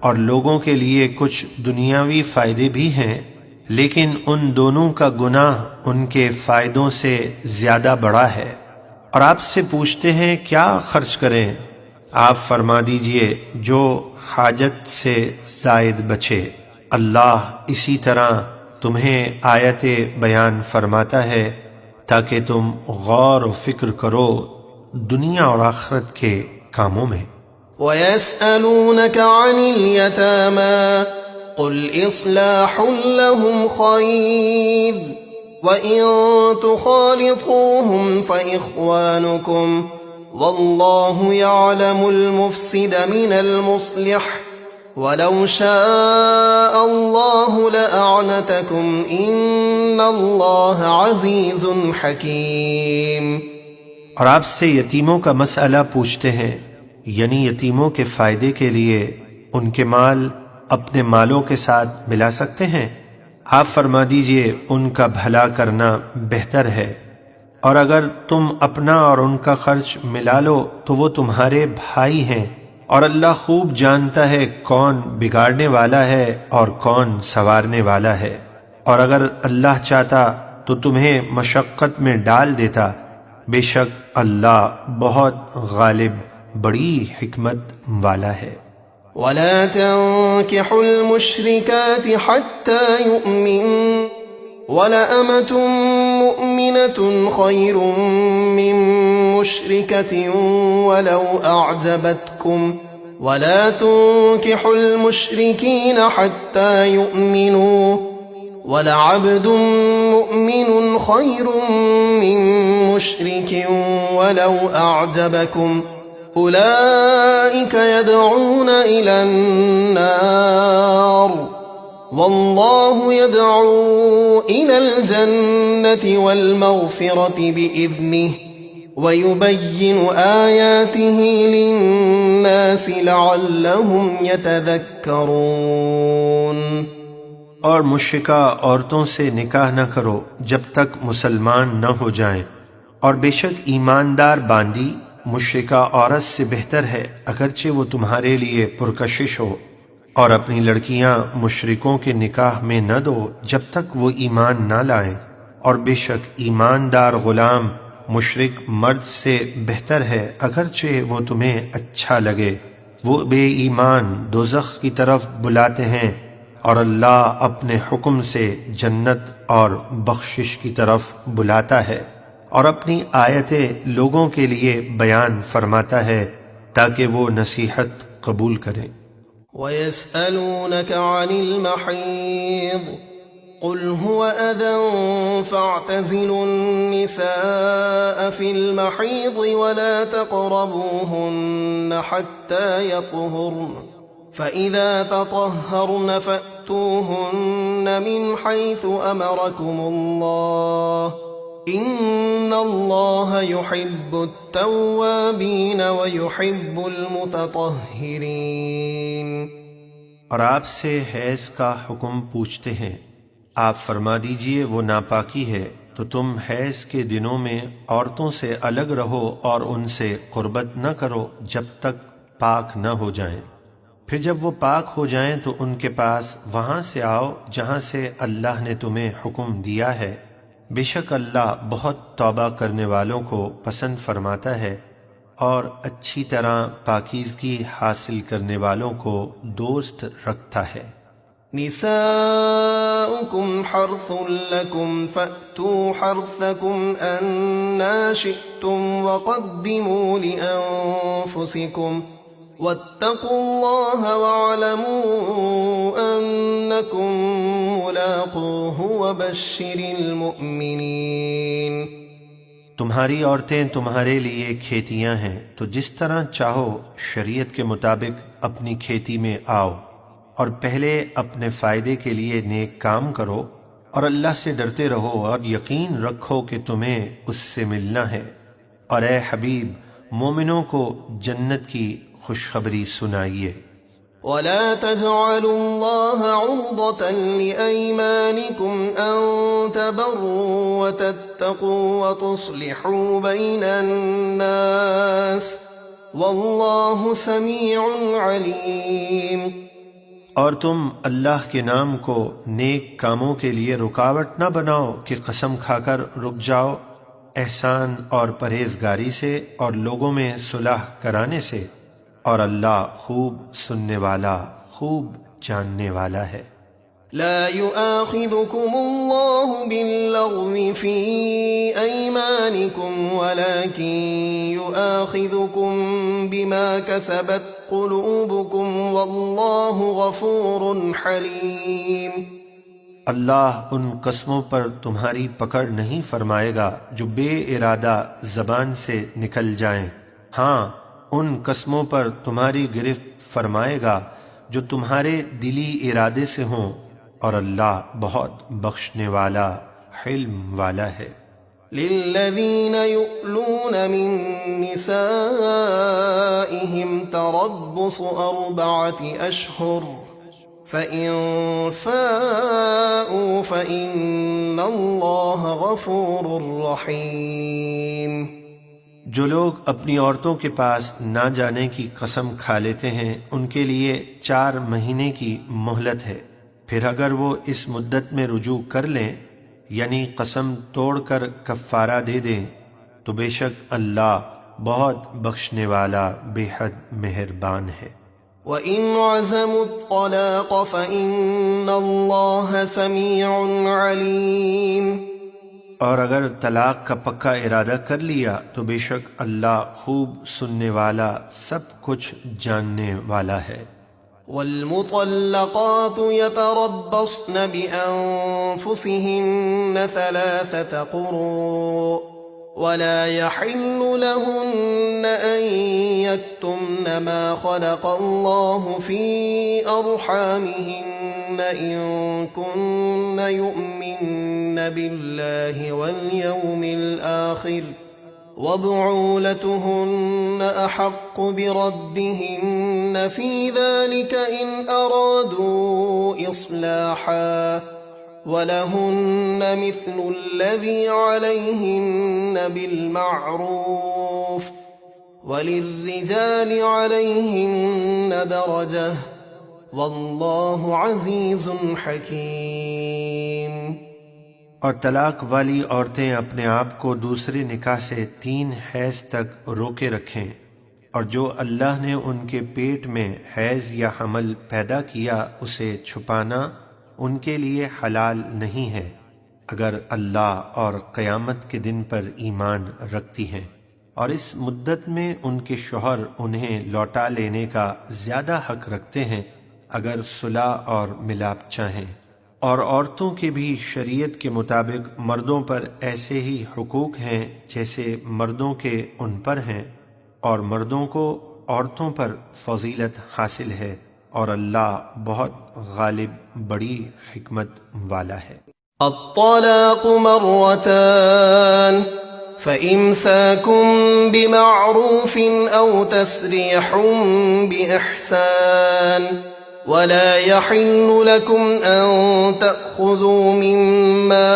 اور لوگوں کے لیے کچھ دنیاوی فائدے بھی ہیں، لیکن ان دونوں کا گناہ ان کے فائدوں سے زیادہ بڑا ہے۔ اور آپ سے پوچھتے ہیں کیا خرچ کریں، آپ فرما دیجئے جو حاجت سے زائد بچے۔ اللہ اسی طرح تمہیں آیت بیان فرماتا ہے تاکہ تم غور و فکر کرو دنیا اور آخرت کے کاموں میں۔ وَيَسْأَلُونَكَ عَنِ الْيَتَامَى قُلْ إِصْلَاحٌ لَهُمْ خَيْرٌ وَإِن تُخَالِطُوهُمْ فَإِخْوَانُكُمْ وَاللَّهُ يَعْلَمُ الْمُفْسِدَ مِنَ الْمُصْلِحِ وَلَوْ شَاءَ اللَّهُ لَأَعْنَتَكُمْ إِنَّ اللَّهَ عَزِيزٌ حَكِيمٌ۔ اور آپ سے یتیموں کا مسئلہ پوچھتے ہیں، یعنی یتیموں کے فائدے کے لیے ان کے مال اپنے مالوں کے ساتھ ملا سکتے ہیں؟ آپ فرما دیجئے ان کا بھلا کرنا بہتر ہے، اور اگر تم اپنا اور ان کا خرچ ملا لو تو وہ تمہارے بھائی ہیں، اور اللہ خوب جانتا ہے کون بگاڑنے والا ہے اور کون سنوارنے والا ہے، اور اگر اللہ چاہتا تو تمہیں مشقت میں ڈال دیتا، بے شک اللہ بہت غالب بڑی حکمت والا ہے۔ وَلَا تَنكِحُوا الْمُشْرِكَاتِ حَتَّى يُؤْمِنْ وَلَأَمَةٌ مُؤْمِنَةٌ خَيْرٌ مِّن مُّشْرِكَةٍ وَلَوْ أَعْجَبَتْكُمْ وَلَا تُنكِحُوا الْمُشْرِكِينَ حَتَّى يُؤْمِنُوا وَلَعَبْدٌ مُؤْمِنٌ خَيْرٌ مِّن مُّشْرِكٍ وَلَوْ أَعْجَبَكُمْ أُولَئِكَ يَدْعُونَ إِلَى النَّارِ والله يدعو إلى الجنة والمغفرة بإذنه ويبين آياته للناس لعلهم يتذكرون۔ اور مشرکہ عورتوں سے نکاح نہ کرو جب تک مسلمان نہ ہو جائیں، اور بے شک ایماندار باندی مشرکہ عورت سے بہتر ہے اگرچہ وہ تمہارے لیے پرکشش ہو، اور اپنی لڑکیاں مشرکوں کے نکاح میں نہ دو جب تک وہ ایمان نہ لائیں، اور بے شک ایماندار غلام مشرک مرد سے بہتر ہے اگرچہ وہ تمہیں اچھا لگے۔ وہ بے ایمان دوزخ کی طرف بلاتے ہیں، اور اللہ اپنے حکم سے جنت اور بخشش کی طرف بلاتا ہے، اور اپنی آیتیں لوگوں کے لیے بیان فرماتا ہے تاکہ وہ نصیحت قبول کریں۔ وَيَسْأَلُونَكَ عَنِ الْمَحِيضِ قُلْ هُوَ أَذًى فَاعْتَزِلُوا النِّسَاءَ فِي الْمَحِيضِ وَلَا تَقْرَبُوهُنَّ حَتَّى يَطْهُرْنَ فَإِذَا تَطَهَّرْنَ فَأْتُوهُنَّ مِنْ حَيْثُ أَمَرَكُمُ اللَّهُ إِنَّ اللَّهَ يُحِبُّ التَّوَّابِينَ وَيُحِبُّ الْمُتَطَهِّرِينَ۔ اور آپ سے حیض کا حکم پوچھتے ہیں، آپ فرما دیجئے وہ ناپاکی ہے، تو تم حیض کے دنوں میں عورتوں سے الگ رہو اور ان سے قربت نہ کرو جب تک پاک نہ ہو جائیں، پھر جب وہ پاک ہو جائیں تو ان کے پاس وہاں سے آؤ جہاں سے اللہ نے تمہیں حکم دیا ہے، بے شک اللہ بہت توبہ کرنے والوں کو پسند فرماتا ہے اور اچھی طرح پاکیزگی حاصل کرنے والوں کو دوست رکھتا ہے۔ نساؤكم حرث لكم فأتوا حرثكم أنا شئتم وقدموا لأنفسكم واتقوا الله واعلموا أنكم ملاقوه وبشر المؤمنين۔ تمہاری عورتیں تمہارے لیے کھیتیاں ہیں، تو جس طرح چاہو شریعت کے مطابق اپنی کھیتی میں آؤ، اور پہلے اپنے فائدے کے لیے نیک کام کرو، اور اللہ سے ڈرتے رہو اور یقین رکھو کہ تمہیں اس سے ملنا ہے، اور اے حبیب مومنوں کو جنت کی خوشخبری سنائیے۔ وَلَا تَجْعَلُوا اللَّهَ عُرْضَةً لِأَيْمَانِكُمْ أَن تَبَرُّوا وَتَتَّقُوا وَتُصْلِحُوا بَيْنَ النَّاسِ وَاللَّهُ سَمِيعٌ عَلِيمٌ۔ اور تم اللہ کے نام کو نیک کاموں کے لیے رکاوٹ نہ بناؤ کہ قسم کھا کر رک جاؤ، احسان اور پرہیزگاری سے اور لوگوں میں صلح کرانے سے، اور اللہ خوب سننے والا خوب جاننے والا ہے۔ لا يؤاخذكم الله باللغو في أيمانكم ولكن يؤاخذكم بما كسبت قلوبكم والله غفور حليم۔ اللہ ان قسموں پر تمہاری پکڑ نہیں فرمائے گا جو بے ارادہ زبان سے نکل جائیں، ہاں ان قسموں پر تمہاری گرفت فرمائے گا جو تمہارے دلی ارادے سے ہوں، اور اللہ بہت بخشنے والا حلم والا ہے۔ للذین یؤلون من نسائهم تربص 4 أشهر فإن فاءوا فإن اللہ غفور رحیم۔ جو لوگ اپنی عورتوں کے پاس نہ جانے کی قسم کھا لیتے ہیں ان کے لیے 4 مہینے کی مہلت ہے، پھر اگر وہ اس مدت میں رجوع کر لیں یعنی قسم توڑ کر کفارہ دے دیں تو بے شک اللہ بہت بخشنے والا بے حد مہربان ہے۔ وَإِنْ عَزَمُوا الطَّلَاقَ فَإِنَّ اللَّهَ سَمِيعٌ عَلِيمٌ۔ اور اگر طلاق کا پکا ارادہ کر لیا تو بے شک اللہ خوب سننے والا سب کچھ جاننے والا ہے۔ والمطلقات يتربصن بأنفسهن 3 قروء ولا يحل لهن أن يكتمن ما خلق الله في أرحامهن إن كن يؤمن بالله واليوم الآخر وبعولتهن أحق بردهن في ذلك إن أرادوا إصلاحا ولهن مثل الذي عليهن بالمعروف وللرجال عليهن درجة والله عزيز حكيم۔ اور طلاق والی عورتیں اپنے آپ کو دوسرے نکاح سے 3 حیض تک روکے رکھیں، اور جو اللہ نے ان کے پیٹ میں حیض یا حمل پیدا کیا اسے چھپانا ان کے لیے حلال نہیں ہے، اگر اللہ اور قیامت کے دن پر ایمان رکھتی ہیں، اور اس مدت میں ان کے شوہر انہیں لوٹا لینے کا زیادہ حق رکھتے ہیں اگر صلح اور ملاپ چاہیں۔ اور عورتوں کے بھی شریعت کے مطابق مردوں پر ایسے ہی حقوق ہیں جیسے مردوں کے ان پر ہیں، اور مردوں کو عورتوں پر فضیلت حاصل ہے، اور اللہ بہت غالب بڑی حکمت والا ہے۔ الطلاق مرتان فإمساكم بمعروف أو تسريح بإحسان ولا يحل لكم أن تأخذوا مما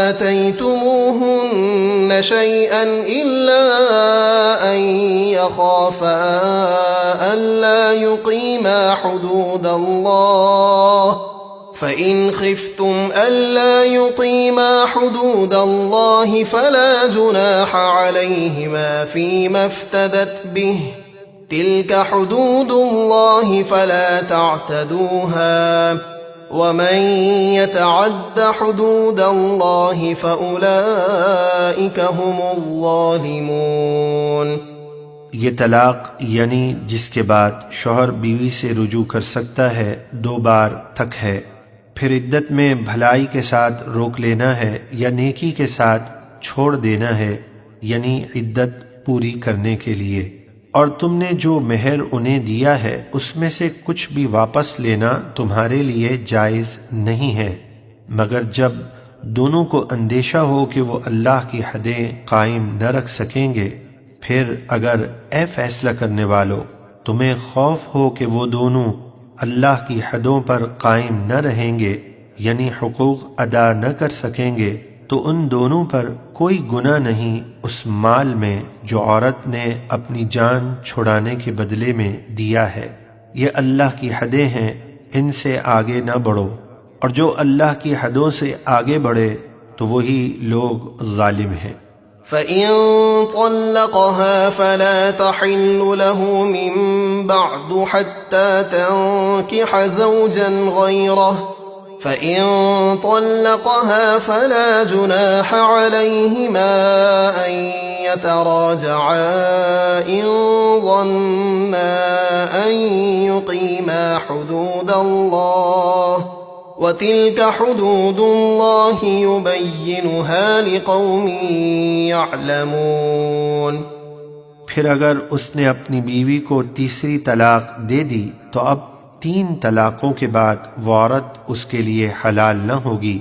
آتيتموهن شيئا إلا أن يخافا ألا يقيما حدود الله فإن خفتم ألا يقيما حدود الله فلا جناح عليهما فيما افتدت به تلك حدود الله فلا تعتدوها ومن يتعد حدود الله فأولئك هم الظالمون۔ یہ طلاق یعنی جس کے بعد شوہر بیوی سے رجوع کر سکتا ہے 2 بار تک ہے، پھر عدت میں بھلائی کے ساتھ روک لینا ہے یا نیکی کے ساتھ چھوڑ دینا ہے، یعنی عدت پوری کرنے کے لیے۔ اور تم نے جو مہر انہیں دیا ہے اس میں سے کچھ بھی واپس لینا تمہارے لیے جائز نہیں ہے، مگر جب دونوں کو اندیشہ ہو کہ وہ اللہ کی حدیں قائم نہ رکھ سکیں گے۔ پھر اگر اے فیصلہ کرنے والو تمہیں خوف ہو کہ وہ دونوں اللہ کی حدوں پر قائم نہ رہیں گے، یعنی حقوق ادا نہ کر سکیں گے، تو ان دونوں پر کوئی گناہ نہیں اس مال میں جو عورت نے اپنی جان چھڑانے کے بدلے میں دیا ہے۔ یہ اللہ کی حدیں ہیں، ان سے آگے نہ بڑھو، اور جو اللہ کی حدوں سے آگے بڑھے تو وہی لوگ ظالم ہیں۔ فإن طلقها فلا تحل له من بعد حتى تنكح زوجا غيره فإن طلقها فلا جناح عليهما أن يتراجعا إن ظنا أن يقيما حدود الله وَتِلْكَ حُدُودُ اللَّهِ يُبَيِّنُهَا لِقَوْمٍ يَعْلَمُونَ۔ پھر اگر اس نے اپنی بیوی کو تیسری طلاق دے دی تو اب 3 طلاقوں کے بعد وہ عورت اس کے لیے حلال نہ ہوگی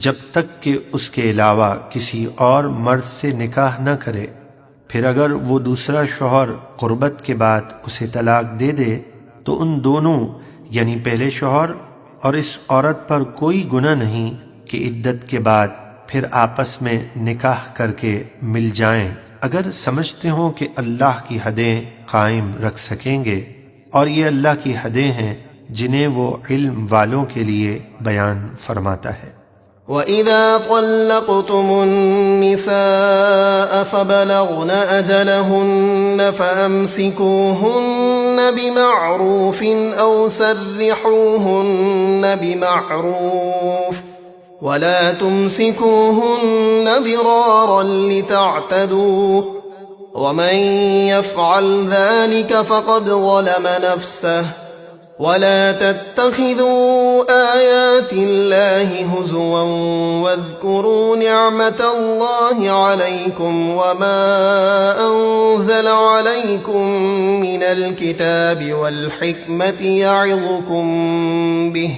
جب تک کہ اس کے علاوہ کسی اور مرد سے نکاح نہ کرے۔ پھر اگر وہ دوسرا شوہر قربت کے بعد اسے طلاق دے دے تو ان دونوں یعنی پہلے شوہر اور اس عورت پر کوئی گناہ نہیں کہ عدت کے بعد پھر آپس میں نکاح کر کے مل جائیں، اگر سمجھتے ہوں کہ اللہ کی حدیں قائم رکھ سکیں گے، اور یہ اللہ کی حدیں ہیں جنہیں وہ علم والوں کے لیے بیان فرماتا ہے۔ وَإِذَا طَلَّقْتُمُ النِّسَاءَ فَبَلَغْنَ أَجَلَهُنَّ فَأَمْسِكُوهُنَّ بِمَعْرُوفٍ أَوْ سَرِّحُوهُنَّ بِمَعْرُوفٍ وَلَا تُمْسِكُوهُنَّ ضِرَارًا لِتَعْتَدُوا وَمَنْ يَفْعَلْ ذَلِكَ فَقَدْ ظَلَمَ نَفْسَهُ وَلَا تَتَّخِذُوا آيَاتِ اللَّهِ هُزُوًا وَاذْكُرُوا نِعْمَةَ اللَّهِ عَلَيْكُمْ وَمَا أَنزَلَ عَلَيْكُمْ مِنَ الْكِتَابِ وَالْحِكْمَةِ يَعِظُكُمْ بِهِ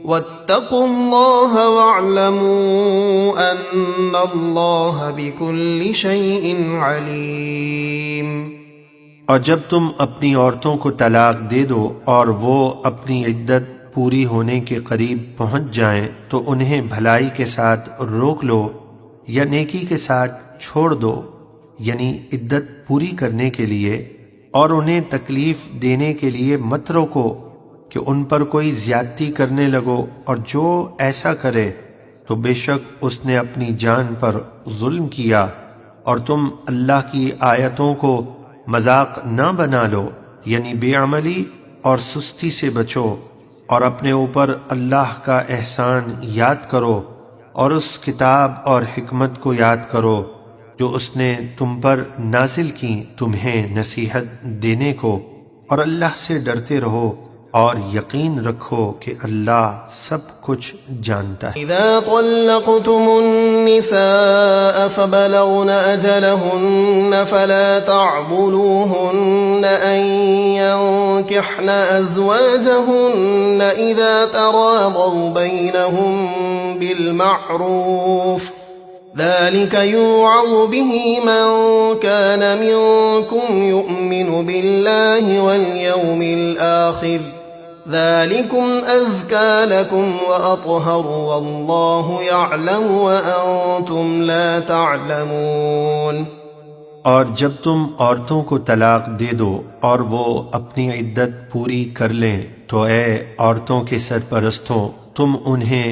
واتقوا الله واعلموا ان الله بكل شيء عليم۔ اور جب تم اپنی عورتوں کو طلاق دے دو اور وہ اپنی عدت پوری ہونے کے قریب پہنچ جائیں تو انہیں بھلائی کے ساتھ روک لو یا نیکی کے ساتھ چھوڑ دو، یعنی عدت پوری کرنے کے لیے، اور انہیں تکلیف دینے کے لیے مت روکو کہ ان پر کوئی زیادتی کرنے لگو، اور جو ایسا کرے تو بے شک اس نے اپنی جان پر ظلم کیا۔ اور تم اللہ کی آیتوں کو مذاق نہ بنا لو، یعنی بے عملی اور سستی سے بچو، اور اپنے اوپر اللہ کا احسان یاد کرو، اور اس کتاب اور حکمت کو یاد کرو جو اس نے تم پر نازل کی تمہیں نصیحت دینے کو، اور اللہ سے ڈرتے رہو اور یقین رکھو کہ اللہ سب کچھ جانتا ہے۔ اذا طلقتم النساء فبلغن اجلهن فلا تعضلوهن ان ينكحن ازواجهن اذا تراضوا بينهم بالمعروف ذلك يوعظ به من كان منكم يؤمن بالله واليوم الآخر ذلكم أزكى لكم وأطهر والله يعلم وأنتم لا تعلمون۔ اور جب تم عورتوں کو طلاق دے دو اور وہ اپنی عدت پوری کر لیں تو اے عورتوں کے سرپرستوں، تم انہیں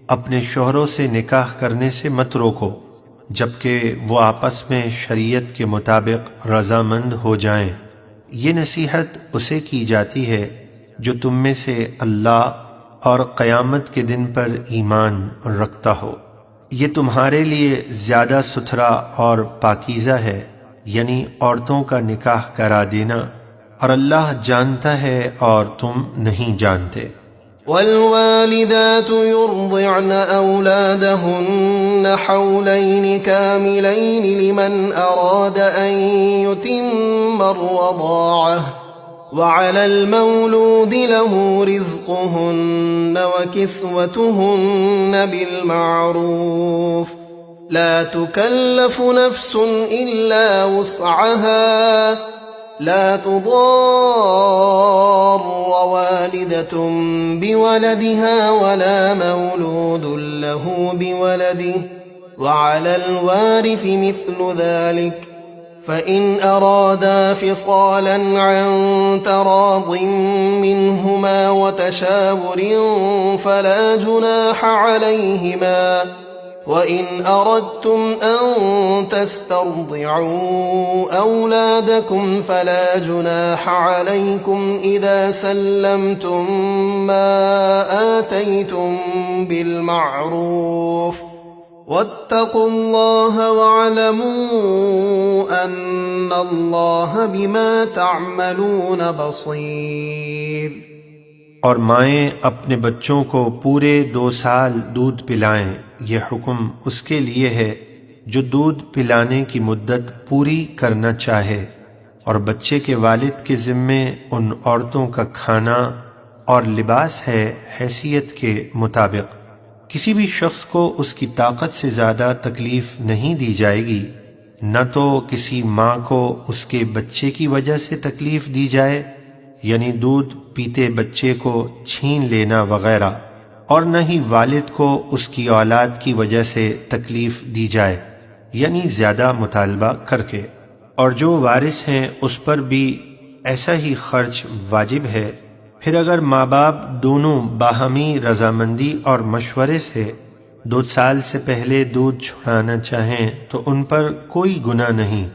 اپنے شوہروں سے نکاح کرنے سے مت روکو جبکہ وہ آپس میں شریعت کے مطابق رضامند ہو جائیں۔ یہ نصیحت اسے کی جاتی ہے جو تم میں سے اللہ اور قیامت کے دن پر ایمان رکھتا ہو۔ یہ تمہارے لیے زیادہ ستھرا اور پاکیزہ ہے، یعنی عورتوں کا نکاح کرا دینا، اور اللہ جانتا ہے اور تم نہیں جانتے۔ والوالدات يرضعن أولادهن حولين كاملين لمن أراد أن يتم الرضاعة وعلى المولود له رزقهن وكسوتهن بالمعروف لا تكلف نفس إلا وسعها لا تضار والدة بولدها ولا مولود له بولده وعلى الوارث مثل ذلك فإن أرادا فصالا عن تراض منهما وتشاور فلا جناح عليهما وَإِنْ أَرَدْتُمْ أَن تَسْتَرْضِعُوا أَوْلَادَكُمْ فَلَا جُنَاحَ عَلَيْكُمْ إِذَا سَلَّمْتُم مَّا آتَيْتُم بِالْمَعْرُوفِ وَاتَّقُوا اللَّهَ وَاعْلَمُوا أَنَّ اللَّهَ بِمَا تَعْمَلُونَ بَصِيرٌ۔ اور مائیں اپنے بچوں کو پورے 2 سال دودھ پلائیں، یہ حکم اس کے لیے ہے جو دودھ پلانے کی مدت پوری کرنا چاہے، اور بچے کے والد کے ذمے ان عورتوں کا کھانا اور لباس ہے حیثیت کے مطابق۔ کسی بھی شخص کو اس کی طاقت سے زیادہ تکلیف نہیں دی جائے گی، نہ تو کسی ماں کو اس کے بچے کی وجہ سے تکلیف دی جائے، یعنی دودھ پیتے بچے کو چھین لینا وغیرہ، اور نہ ہی والد کو اس کی اولاد کی وجہ سے تکلیف دی جائے، یعنی زیادہ مطالبہ کر کے۔ اور جو وارث ہیں اس پر بھی ایسا ہی خرچ واجب ہے۔ پھر اگر ماں باپ دونوں باہمی رضامندی اور مشورے سے 2 سال سے پہلے دودھ چھڑانا چاہیں تو ان پر کوئی گناہ نہیں،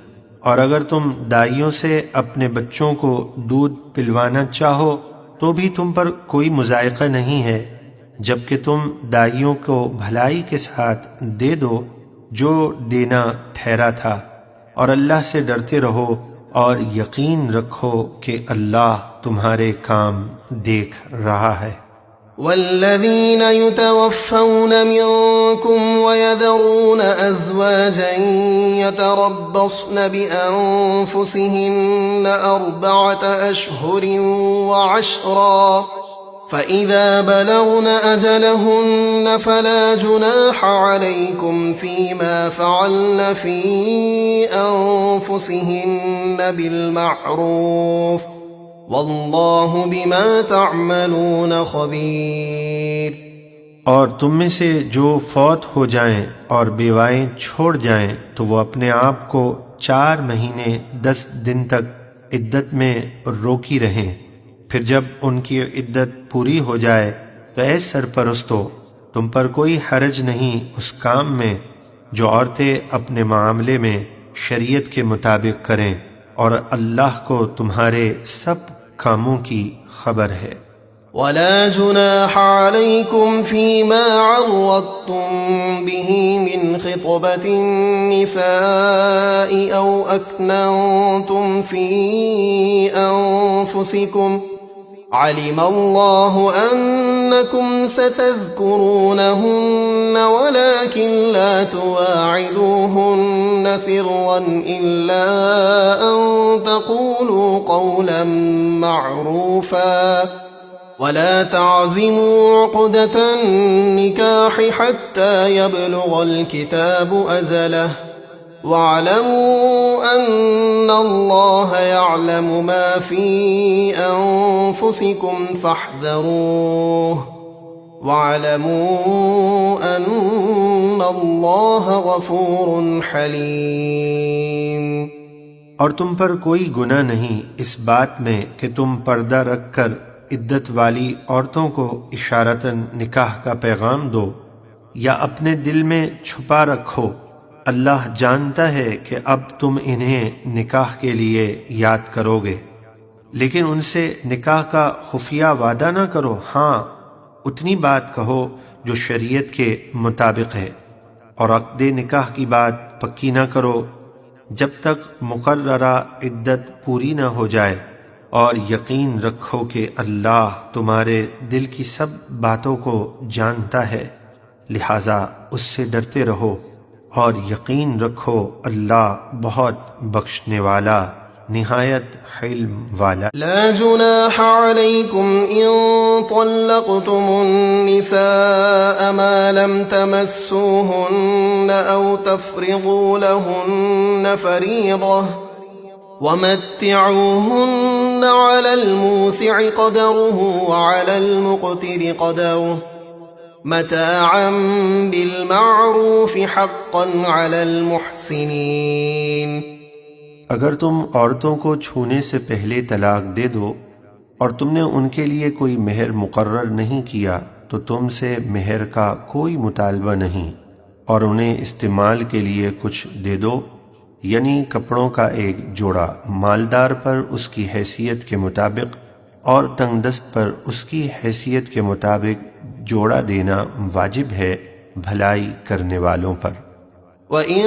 اور اگر تم دائیوں سے اپنے بچوں کو دودھ پلوانا چاہو تو بھی تم پر کوئی مضائقہ نہیں ہے، جبکہ تم دائیوں کو بھلائی کے ساتھ دے دو جو دینا ٹھہرا تھا، اور اللہ سے ڈرتے رہو اور یقین رکھو کہ اللہ تمہارے کام دیکھ رہا ہے۔ والذين يتوفون منكم ويذرون أزواجا يتربصن بأنفسهن 4 أشهر وعشرا فإذا بلغن أجلهن فلا جناح عليكم فيما فعلن في أنفسهن بالمعروف والله بما تعملون خبير۔ اور تم میں سے جو فوت ہو جائیں اور بیوائیں چھوڑ جائیں تو وہ اپنے آپ کو 4 مہینے 10 دن تک عدت میں روکی رہیں، پھر جب ان کی عدت پوری ہو جائے تو اے سرپرستو تم پر کوئی حرج نہیں اس کام میں جو عورتیں اپنے معاملے میں شریعت کے مطابق کریں، اور اللہ کو تمہارے سب کاموں کی خبر ہے۔ ولا جناح عليكم فيما عرضتم به من خطبة النساء أو أكننتم في أنفسكم علم الله أنكم ستذكرونهن ولكن لا تواعدوهن سرا إلا أن تقولوا قولا معروفا ولا تعزموا عقدة النكاح حتى يبلغ الكتاب أجله واعلموا أن الله يعلم ما في أنفسكم فاحذروه واعلموا أن الله غفور حليم۔ اور تم پر کوئی گناہ نہیں اس بات میں کہ تم پردہ رکھ کر عدت والی عورتوں کو اشارتاً نکاح کا پیغام دو یا اپنے دل میں چھپا رکھو، اللہ جانتا ہے کہ اب تم انہیں نکاح کے لیے یاد کرو گے، لیکن ان سے نکاح کا خفیہ وعدہ نہ کرو، ہاں اتنی بات کہو جو شریعت کے مطابق ہے، اور عقد نکاح کی بات پکی نہ کرو جب تک مقررہ عدت پوری نہ ہو جائے، اور یقین رکھو کہ اللہ تمہارے دل کی سب باتوں کو جانتا ہے، لہٰذا اس سے ڈرتے رہو اور یقین رکھو اللہ بہت بخشنے والا نہایت حلم والا۔ لا جناح عليكم إن طلقتم النساء ما لم تمسوهن أو تفرضوا لهن فريضة ومتعوهن على الموسع قدره وعلى المقتر قدره متاعا بالمعروف حقا على المحسنين۔ اگر تم عورتوں کو چھونے سے پہلے طلاق دے دو اور تم نے ان کے لیے کوئی مہر مقرر نہیں کیا تو تم سے مہر کا کوئی مطالبہ نہیں، اور انہیں استعمال کے لیے کچھ دے دو، یعنی کپڑوں کا ایک جوڑا، مالدار پر اس کی حیثیت کے مطابق اور تنگ دست پر اس کی حیثیت کے مطابق جوڑا دینا واجب ہے بھلائی کرنے والوں پر۔ وَإِن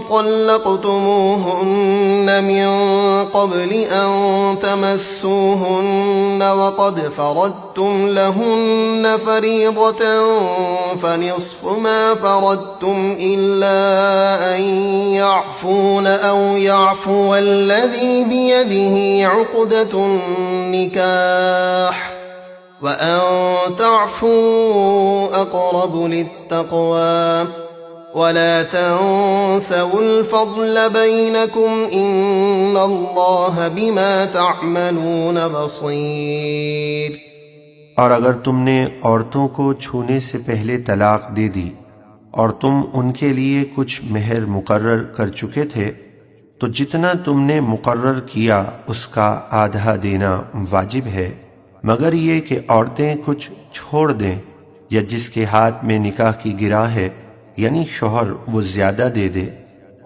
طَلَّقْتُمُوهُنَّ مِن قَبْلِ أَن تَمَسُّوهُنَّ وَقَدْ فَرَضْتُمْ لَهُنَّ فَرِيضَةً فَنِصْفُ مَا فَرَضْتُمْ إِلَّا أَن يَعْفُونَ أَوْ يَعْفُوَ الَّذِي بِيَدِهِ عُقْدَةُ النِّكَاحِ وَأَن تَعْفُوا أَقْرَبُ لِلتَّقْوَى وَلَا تَنسَوُا الْفَضْلَ بَيْنَكُمْ إِنَّ اللَّهَ بِمَا تَعْمَلُونَ بَصِيرٌ۔ اور اگر تم نے عورتوں کو چھونے سے پہلے طلاق دے دی اور تم ان کے لیے کچھ مہر مقرر کر چکے تھے تو جتنا تم نے مقرر کیا اس کا آدھا دینا واجب ہے، مگر یہ کہ عورتیں کچھ چھوڑ دیں یا جس کے ہاتھ میں نکاح کی گرہ ہے یعنی شوہر وہ زیادہ دے دے،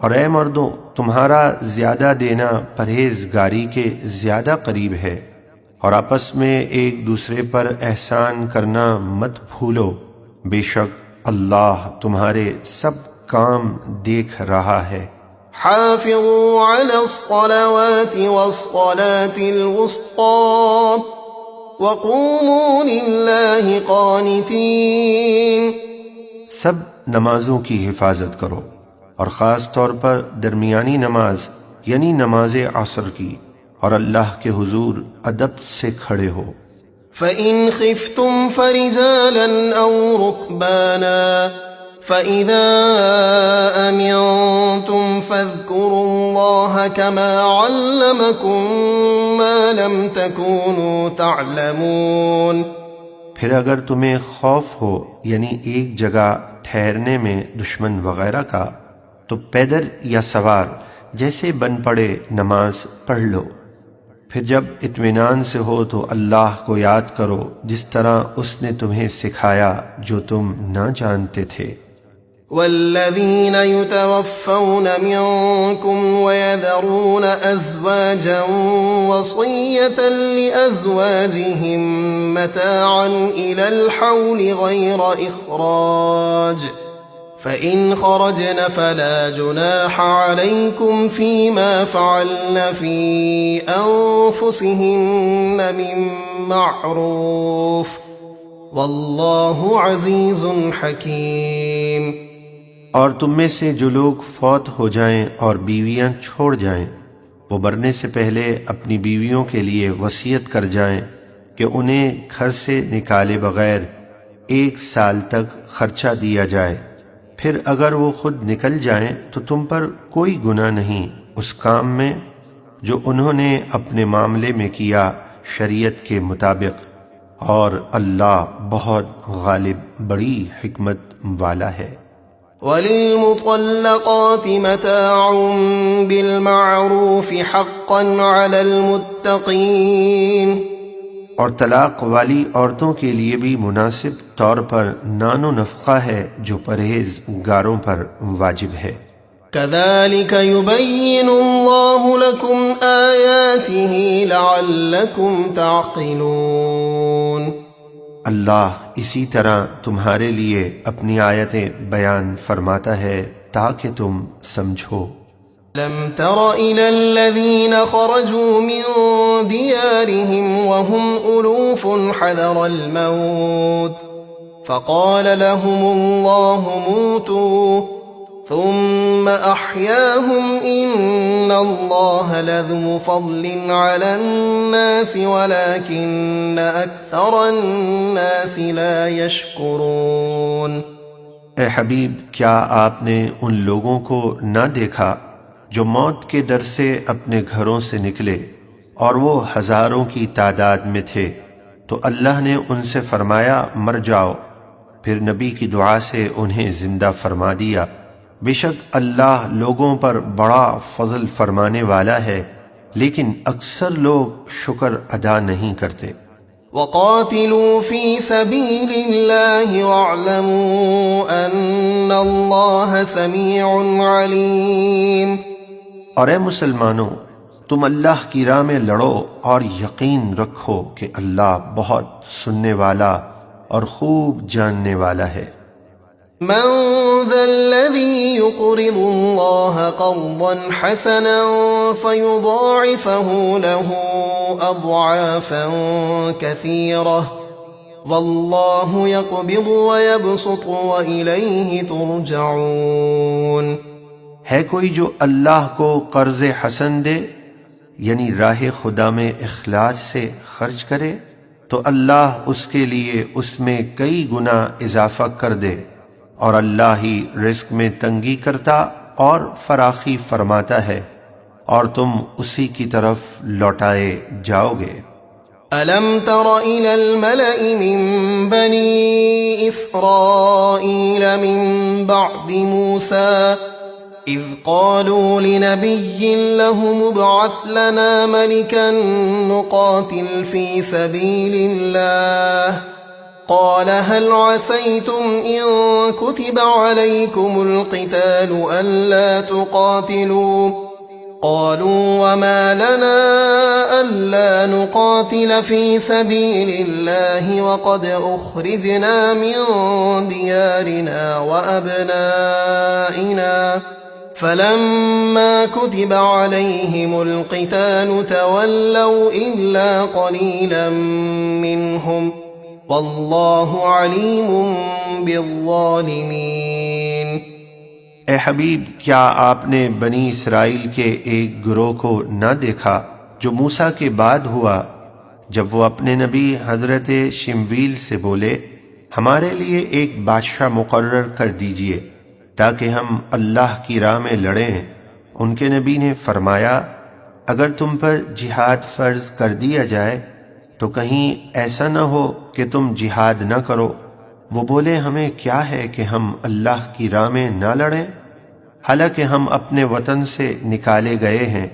اور اے مردوں تمہارا زیادہ دینا پرہیزگاری کے زیادہ قریب ہے، اور آپس میں ایک دوسرے پر احسان کرنا مت بھولو، بے شک اللہ تمہارے سب کام دیکھ رہا ہے۔ حافظوا على الصلوات والصلاة الوسطى وقوموا لله قانتين۔ سب نمازوں کی حفاظت کرو اور خاص طور پر درمیانی نماز یعنی نماز عصر کی، اور اللہ کے حضور ادب سے کھڑے ہو۔ فإن خفتم فرجالا أو ركبانا فإذا أمنتم فاذكروا الله كما علمكم ما لم تكونوا تعلمون۔ پھر اگر تمہیں خوف ہو یعنی ایک جگہ ٹھہرنے میں دشمن وغیرہ کا تو پیدل یا سوار جیسے بن پڑے نماز پڑھ لو۔ پھر جب اطمینان سے ہو تو اللہ کو یاد کرو جس طرح اس نے تمہیں سکھایا جو تم نہ جانتے تھے۔ والذين يتوفون منكم ويذرون أزواجا وصية لأزواجهم متاعا إلى الحول غير إخراج فإن خرجن فلا جناح عليكم فيما فعلن في أنفسهن من معروف والله عزيز حكيم۔ اور تم میں سے جو لوگ فوت ہو جائیں اور بیویاں چھوڑ جائیں وہ مرنے سے پہلے اپنی بیویوں کے لیے وصیت کر جائیں کہ انہیں گھر سے نکالے بغیر 1 سال تک خرچہ دیا جائے۔ پھر اگر وہ خود نکل جائیں تو تم پر کوئی گناہ نہیں اس کام میں جو انہوں نے اپنے معاملے میں کیا شریعت کے مطابق، اور اللہ بہت غالب بڑی حکمت والا ہے۔ وَلِلْمُطَلَّقَاتِ مَتَاعٌ بِالْمَعْرُوفِ حَقًّا عَلَى الْمُتَّقِينَ، اور طلاق والی عورتوں کے لیے بھی مناسب طور پر نان و نفقہ ہے جو پرہیزگاروں پر واجب ہے۔ كَذَلِكَ يُبَيِّنُ اللَّهُ لَكُمْ آيَاتِهِ لَعَلَّكُمْ تَعْقِلُونَ۔ اللہ اسی طرح تمہارے لیے اپنی آیتیں بیان فرماتا ہے تاکہ تم سمجھو۔ لم تر إلى الذين خرجوا من ديارهم وهم ألوف حذر الموت فقال لهم الله موتوا ثم أحياهم إن الله لذو فضل على الناس ولكن أكثر الناس لا يشكرون۔ اے حبیب، کیا آپ نے ان لوگوں کو نہ دیکھا جو موت کے ڈر سے اپنے گھروں سے نکلے اور وہ ہزاروں کی تعداد میں تھے، تو اللہ نے ان سے فرمایا مر جاؤ، پھر نبی کی دعا سے انہیں زندہ فرما دیا۔ بے شک اللہ لوگوں پر بڑا فضل فرمانے والا ہے، لیکن اکثر لوگ شکر ادا نہیں کرتے۔ وَقَاتِلُوا فِي سَبِيلِ اللَّهِ وَاعْلَمُوا أَنَّ اللَّهَ سَمِيعٌ عَلِيمٌ۔ اور اے مسلمانوں، تم اللہ کی راہ میں لڑو اور یقین رکھو کہ اللہ بہت سننے والا اور خوب جاننے والا ہے۔ من ذا الذي يقرض الله قرضا حسنا فيضاعفه له أضعافا كثيرة والله يقبض ويبسط وإليه ترجعون۔ ہے کوئی جو اللہ کو قرض حسن دے یعنی راہ خدا میں اخلاص سے خرچ کرے تو اللہ اس کے لیے اس میں کئی گنا اضافہ کر دے، اور اللہ ہی رزق میں تنگی کرتا اور فراخی فرماتا ہے، اور تم اسی کی طرف لوٹائے جاؤ گے۔ أَلَمْ تَرَ إِلَى الْمَلَإِ مِن بَنِي إِسْرَائِيلَ مِن بَعْدِ مُوسَىٰ إِذْ قَالُوا لِنَبِيٍّ لَهُمُ ابْعَثْ لَنَا مَلِكًا نُقَاتِلْ فِي سَبِيلِ اللَّهِ قال هل عسيتم إن كتب عليكم القتال ألا تقاتلوا قالوا وما لنا ألا نقاتل في سبيل الله وقد أخرجنا من ديارنا وأبنائنا فلما كتب عليهم القتال تولوا إلا قليلا منهم واللہ علیم بالظالمین۔ اے حبیب، کیا آپ نے بنی اسرائیل کے ایک گروہ کو نہ دیکھا جو موسیٰ کے بعد ہوا، جب وہ اپنے نبی حضرت شمویل سے بولے ہمارے لیے ایک بادشاہ مقرر کر دیجئے تاکہ ہم اللہ کی راہ میں لڑیں، ان کے نبی نے فرمایا اگر تم پر جہاد فرض کر دیا جائے تو کہیں ایسا نہ ہو کہ تم جہاد نہ کرو۔ وہ بولے ہمیں کیا ہے کہ ہم اللہ کی راہ میں نہ لڑیں، حالانکہ ہم اپنے وطن سے نکالے گئے ہیں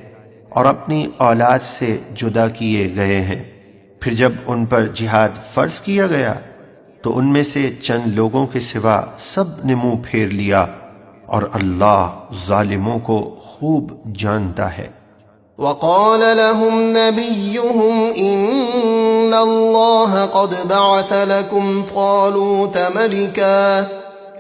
اور اپنی اولاد سے جدا کیے گئے ہیں۔ پھر جب ان پر جہاد فرض کیا گیا تو ان میں سے چند لوگوں کے سوا سب نے منہ پھیر لیا، اور اللہ ظالموں کو خوب جانتا ہے۔ وقال لهم نبيهم إن الله قد بعث لكم طالوت ملكا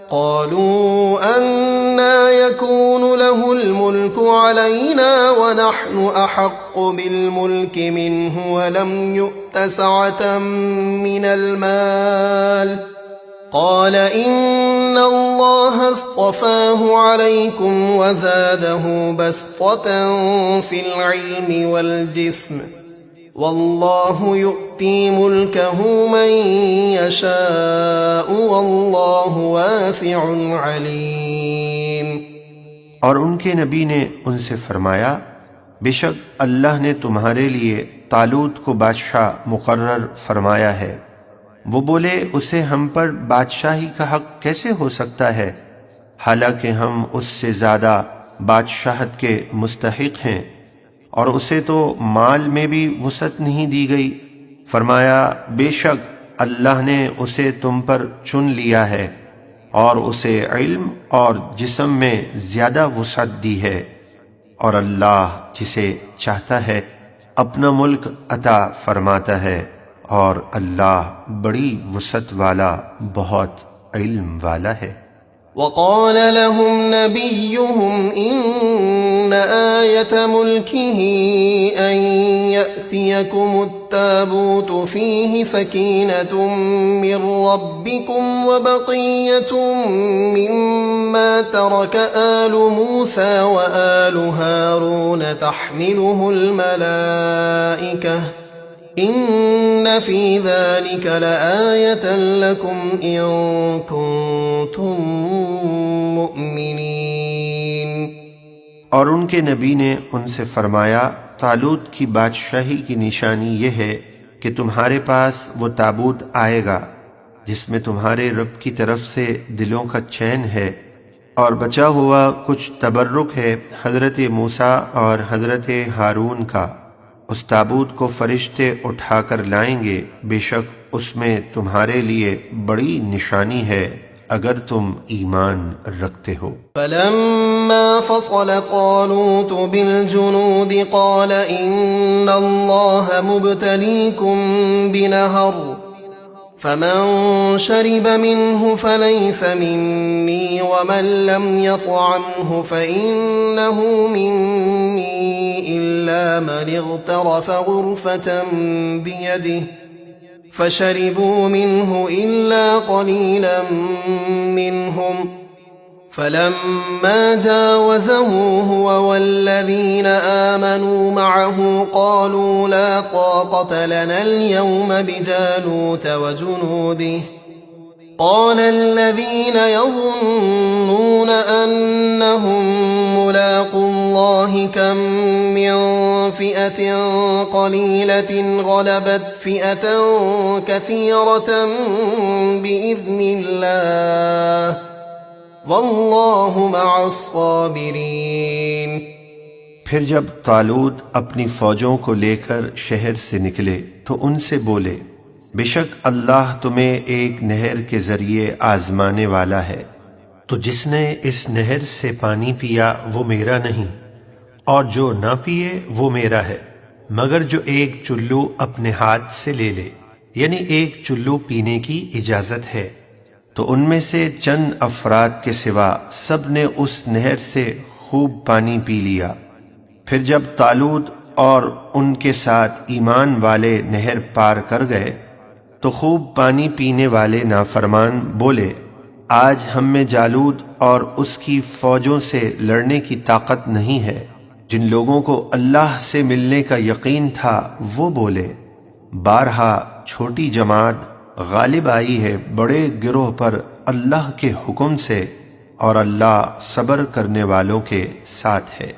قالوا أنى يكون له الملك علينا ونحن أحق بالملك منه ولم يؤت سعة من المال قال إن الله اصطفاه عليكم وزاده بسطة في العلم والجسم والله يؤتي ملكه من يشاء والله واسع عليم۔ اور ان کے نبی نے ان سے فرمایا بے شک اللہ نے تمہارے لیے طالوت کو بادشاہ مقرر فرمایا ہے۔ وہ بولے اسے ہم پر بادشاہی کا حق کیسے ہو سکتا ہے حالانکہ ہم اس سے زیادہ بادشاہت کے مستحق ہیں، اور اسے تو مال میں بھی وسعت نہیں دی گئی۔ فرمایا بے شک اللہ نے اسے تم پر چن لیا ہے اور اسے علم اور جسم میں زیادہ وسعت دی ہے، اور اللہ جسے چاہتا ہے اپنا ملک عطا فرماتا ہے، اور اللہ بڑی وسعت والا بہت علم والا ہے۔ وقال لهم نبيهم إن آية ملكه أن يأتيكم التابوت فيه سكينة من ربكم وبقية مما ترك آل موسى وآل هارون تحمله الملائكة إن في ذلك لآية لكم إن كنتم مؤمنين۔ اور ان کے نبی نے ان سے فرمایا طالوت کی بادشاہی کی نشانی یہ ہے کہ تمہارے پاس وہ تابوت آئے گا جس میں تمہارے رب کی طرف سے دلوں کا چین ہے، اور بچا ہوا کچھ تبرک ہے حضرت موسیٰ اور حضرت ہارون کا۔ اس تابوت کو فرشتے اٹھا کر لائیں گے، بے شک اس میں تمہارے لیے بڑی نشانی ہے اگر تم ایمان رکھتے ہو۔ فلما فصل طالوت بالجنود قال إن الله مبتليكم بنهر فمن شرب منه فليس مني ومن لم يطعمه فإنه مني إلا من اغترف غرفة بيده فشربوا منه إلا قليلا منهم فلما جاوزه هو والذين آمنوا معه قالوا لا طاقة لنا اليوم بجالوت وجنوده قال الذين يظنون أنهم ملاقو الله كم من فئة قليلة غلبت فئة كثيرة بإذن الله واللہ مع الصابرین۔ پھر جب طالوت اپنی فوجوں کو لے کر شہر سے نکلے تو ان سے بولے بے شک اللہ تمہیں ایک نہر کے ذریعے آزمانے والا ہے، تو جس نے اس نہر سے پانی پیا وہ میرا نہیں، اور جو نہ پیے وہ میرا ہے، مگر جو ایک چلو اپنے ہاتھ سے لے لے، یعنی ایک چلو پینے کی اجازت ہے۔ تو ان میں سے چند افراد کے سوا سب نے اس نہر سے خوب پانی پی لیا۔ پھر جب طالوت اور ان کے ساتھ ایمان والے نہر پار کر گئے تو خوب پانی پینے والے نافرمان بولے آج ہم میں جالوت اور اس کی فوجوں سے لڑنے کی طاقت نہیں ہے۔ جن لوگوں کو اللہ سے ملنے کا یقین تھا وہ بولے بارہا چھوٹی جماعت غالب آئی ہے بڑے گروہ پر اللہ کے حکم سے، اور اللہ صبر کرنے والوں کے ساتھ ہے۔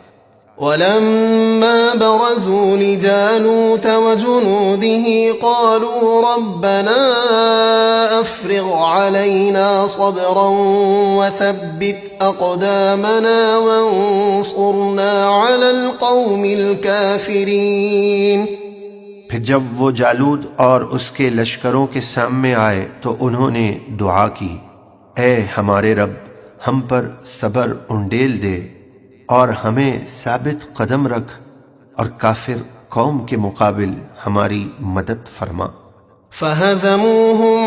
ولما برزوا لجالوت وجنوده قالوا ربنا أفرغ علينا صبرا وثبت أقدامنا وانصرنا على القوم الكافرين۔ پھر جب وہ جالوت اور اس کے لشکروں کے سامنے آئے تو انہوں نے دعا کی، اے ہمارے رب، ہم پر صبر انڈیل دے اور ہمیں ثابت قدم رکھ، اور کافر قوم کے مقابل ہماری مدد فرما۔ فہزموہم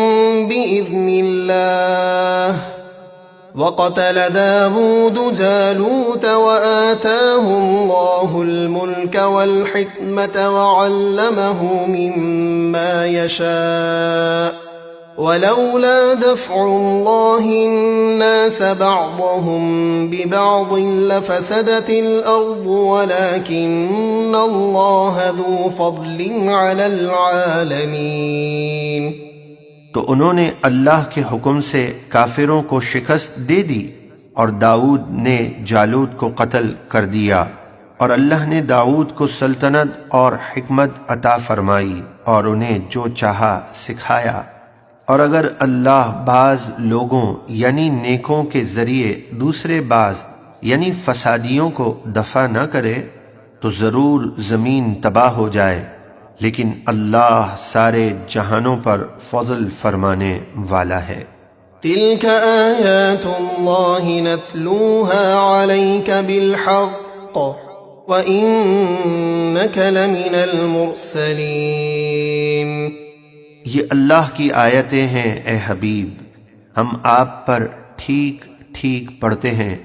بإذن اللہ وقتل داود جالوت وآتاه الله الملك والحكمة وعلمه مما يشاء ولولا دفع الله الناس بعضهم ببعض لفسدت الأرض ولكن الله ذو فضل على العالمين۔ تو انہوں نے اللہ کے حکم سے کافروں کو شکست دے دی، اور داؤد نے جالوت کو قتل کر دیا، اور اللہ نے داؤد کو سلطنت اور حکمت عطا فرمائی اور انہیں جو چاہا سکھایا۔ اور اگر اللہ بعض لوگوں یعنی نیکوں کے ذریعے دوسرے بعض یعنی فسادیوں کو دفع نہ کرے تو ضرور زمین تباہ ہو جائے، لیکن اللہ سارے جہانوں پر فضل فرمانے والا ہے۔ تلك آیات اللہ نتلوها علیک بالحق وإنک لمن المرسلین۔ یہ اللہ کی آیتیں ہیں اے حبیب، ہم آپ پر ٹھیک ٹھیک پڑھتے ہیں،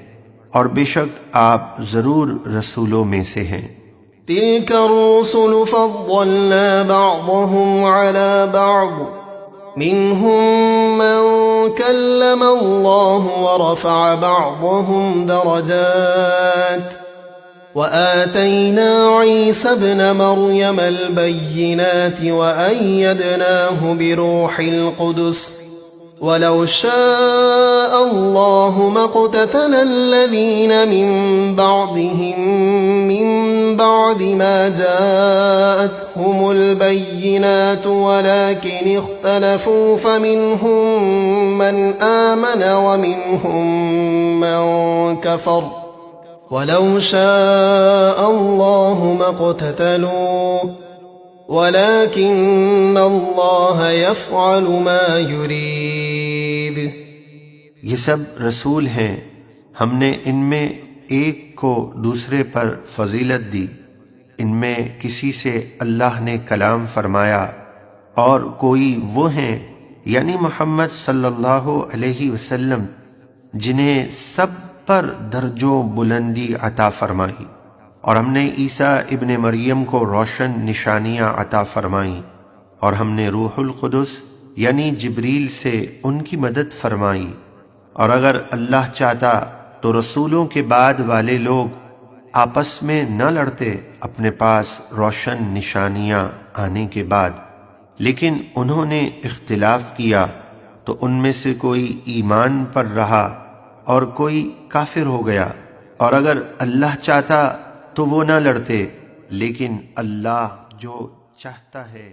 اور بے شک آپ ضرور رسولوں میں سے ہیں۔ تلك الرسل فضلنا بعضهم على بعض منهم من كلم الله ورفع بعضهم درجات وآتينا عيسى ابن مريم البينات وأيدناه بروح القدس ولو شاء الله ما اقتتل الذين من بعدهم من بعد ما جاءتهم البينات ولكن اختلفوا فمنهم من آمن ومنهم من كفر ولو شاء الله ما اقتتلوا وَلَكِنَّ اللَّهَ يَفْعَلُ مَا يُرِيدُ۔ یہ سب رسول ہیں، ہم نے ان میں ایک کو دوسرے پر فضیلت دی، ان میں کسی سے اللہ نے کلام فرمایا، اور کوئی وہ ہیں یعنی محمد صلی اللہ علیہ وسلم جنہیں سب پر درجوں بلندی عطا فرمائی، اور ہم نے عیسیٰ ابن مریم کو روشن نشانیاں عطا فرمائیں، اور ہم نے روح القدس یعنی جبریل سے ان کی مدد فرمائی۔ اور اگر اللہ چاہتا تو رسولوں کے بعد والے لوگ آپس میں نہ لڑتے اپنے پاس روشن نشانیاں آنے کے بعد، لیکن انہوں نے اختلاف کیا تو ان میں سے کوئی ایمان پر رہا اور کوئی کافر ہو گیا، اور اگر اللہ چاہتا تو وہ نہ لڑتے، لیکن اللہ جو چاہتا ہے